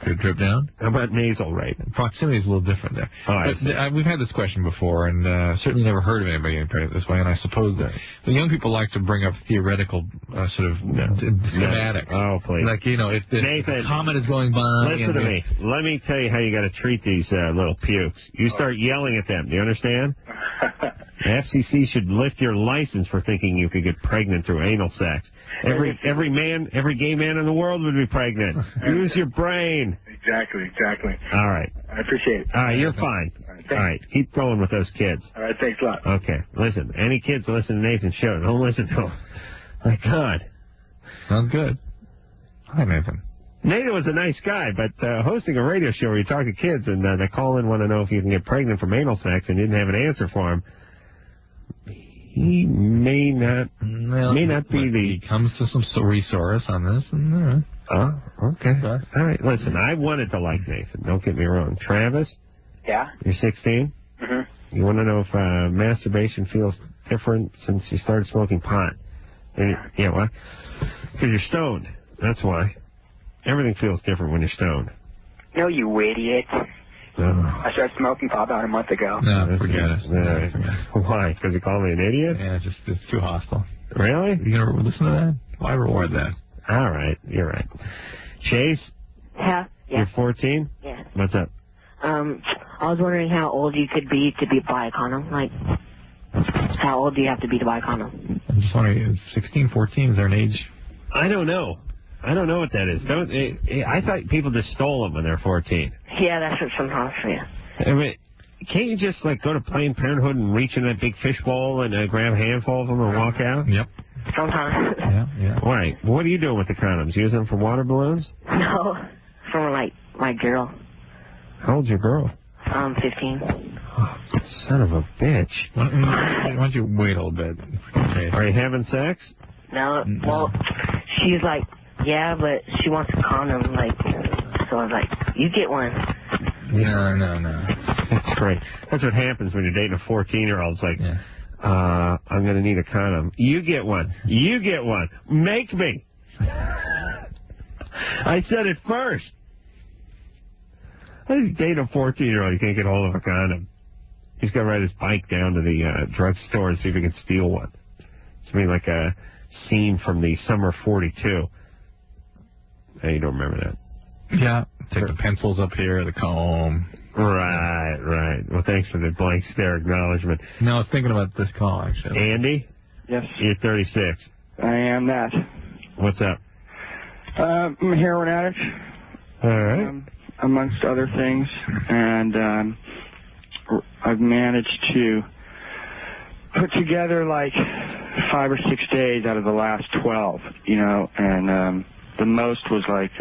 Could drip down? How about nasal rape? Proximity is a little different there. Oh, But we've had this question before, and certainly never heard of anybody getting pregnant this way, and I suppose that the young people like to bring up theoretical sort of schematics. Oh, please. Like, if the Nathan, comet is going by... Listen to me. Let me tell you how you got to treat these little pukes. You start yelling at them. Do you understand? The FCC should lift your license for thinking you could get pregnant through anal sex. Every gay man in the world would be pregnant. Use your brain. Exactly. All right. I appreciate it. All right, you're fine. All right, keep going with those kids. All right, thanks a lot. Okay, listen, any kids listen to Nathan's show, don't listen to him. My God. Sounds good. Hi, Nathan. Nathan was a nice guy, but hosting a radio show where you talk to kids and they call in want to know if you can get pregnant from anal sex and didn't have an answer for him, he may not be the... He comes to some resource on this. And, Oh, okay. All right, listen, I wanted to like Nathan, don't get me wrong. Travis? Yeah? You're 16? Mm-hmm. You want to know if masturbation feels different since you started smoking pot? Yeah, why? Because you're stoned. That's why. Everything feels different when you're stoned. No, you idiot. Oh. I started smoking pot about a month ago. No, forget it. Why? Because you called me an idiot? Yeah, it's too hostile. Really? You going to listen to that? Why reward that? All right, you're right. Chase? Yeah. You're 14? Yeah. What's up? I was wondering how old you could be to buy a condom. Like, how old do you have to be to buy a condom? I'm just wondering, 16, 14, is there an age? I don't know. I don't know what that is. I thought people just stole them when they're 14. Yeah, that's what sometimes, yeah. I mean, can't you just, like, go to Planned Parenthood and reach in that big fishbowl and grab a handful of them and walk out? Yep. Sometimes. Yeah. Right. What are you doing with the condoms? Using them for water balloons? No, from, like, my girl. How old's your girl? 15. Oh, son of a bitch. Why don't you wait a little bit? Okay. Are you having sex? No, well, she's like, yeah, but she wants a condom, like, so I was like, you get one. No. That's great. That's what happens when you're dating a 14-year-old. It's like, I'm going to need a condom. You get one. You get one. Make me. I said it first. How do you date a 14-year-old? You can't get hold of a condom. He's got to ride his bike down to the drugstore and see if he can steal one. It's going to be like a scene from the Summer 42. Hey, you don't remember that? Yeah. Take the pencils up here, the comb. Right. Well, thanks for the blank stare acknowledgement. No, I was thinking about this call, actually. Andy? Yes. You're 36. I am that. What's up? I'm a heroin addict. All right. Amongst other things. And I've managed to put together like 5 or 6 days out of the last 12, and the most was like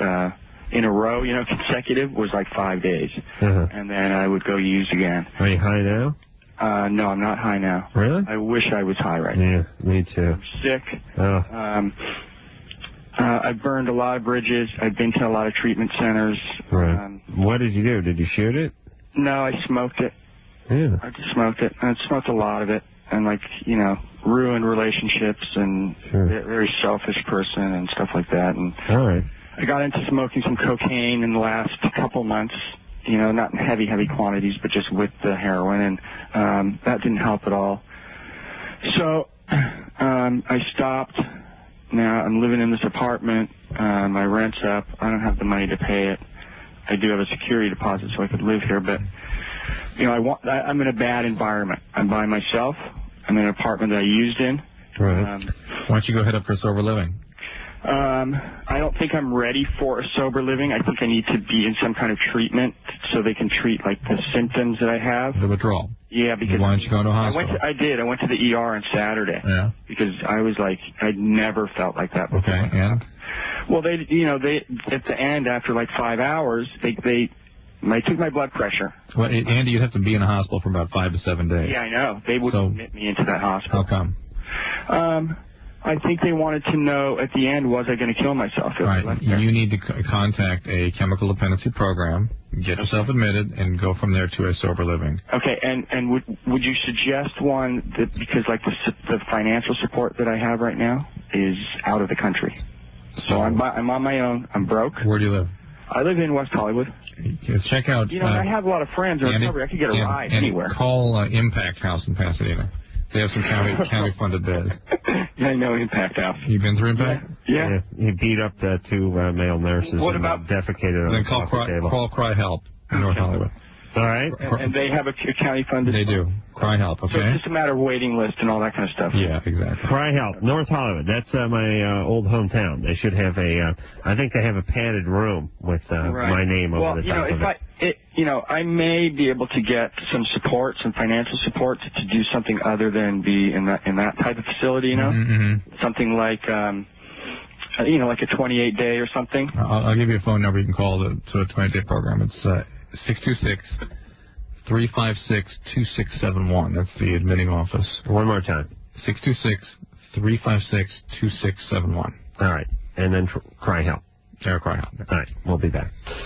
in a row, consecutive was like 5 days. And then I would go use again. Are you high now? No, I'm not high now. Really? I wish I was high right now. Yeah, me too. I'm sick. Oh. I've burned a lot of bridges. I've been to a lot of treatment centers. Right. What did you do? Did you shoot it? No, I smoked it. Yeah. I just smoked it. And I smoked a lot of it. And ruined relationships and very selfish person and stuff like that. And all right. I got into smoking some cocaine in the last couple months, not in heavy quantities, but just with the heroin, and that didn't help at all. So I stopped. Now I'm living in this apartment. My rent's up. I don't have the money to pay it. I do have a security deposit so I could live here, but I'm in a bad environment. I'm by myself. I'm in an apartment that I used in. Right. Why don't you go head up for sober living? I don't think I'm ready for a sober living. I think I need to be in some kind of treatment so they can treat like the symptoms that I have. The withdrawal. Yeah, because why don't you go to a hospital? I did. I went to the ER on Saturday. Yeah. Because I was like, I'd never felt like that before. Okay. And? Well, they at the end after like 5 hours, they took my blood pressure. Well, Andy, you'd have to be in a hospital for about 5 to 7 days. Yeah, I know. They wouldn't admit me into that hospital. How come? I think they wanted to know at the end, was I going to kill myself if I left there? You need to contact a chemical dependency program, get yourself admitted, and go from there to a sober living. Okay, and would you suggest one that, because like the financial support that I have right now is out of the country? So I'm on my own. I'm broke. Where do you live? I live in West Hollywood. Check out. I have a lot of friends in recovery. I could get a ride anywhere. Call Impact House in Pasadena. They have some county funded beds. Yeah, I know Impact House. You been through Impact? Yeah. He beat up the two male nurses. What about defecated on then the coffee table. call Cry Help in North Hollywood. All right. And they have a county funded. They do. Cry Help. Okay. So it's just a matter of waiting list and all that kind of stuff. Yeah, exactly. Cry Help, North Hollywood. That's my old hometown. They should have I think they have a padded room with my name over the top of it. I may be able to get some support, some financial support to do something other than be in that type of facility. Something like like a 28-day or something. I'll give you a phone number you can call to a 28-day program. It's 626-356-2671. That's the admitting office. One more time. 626-356-2671. All right. And then Cry Help. Cry Help. All right. We'll be back.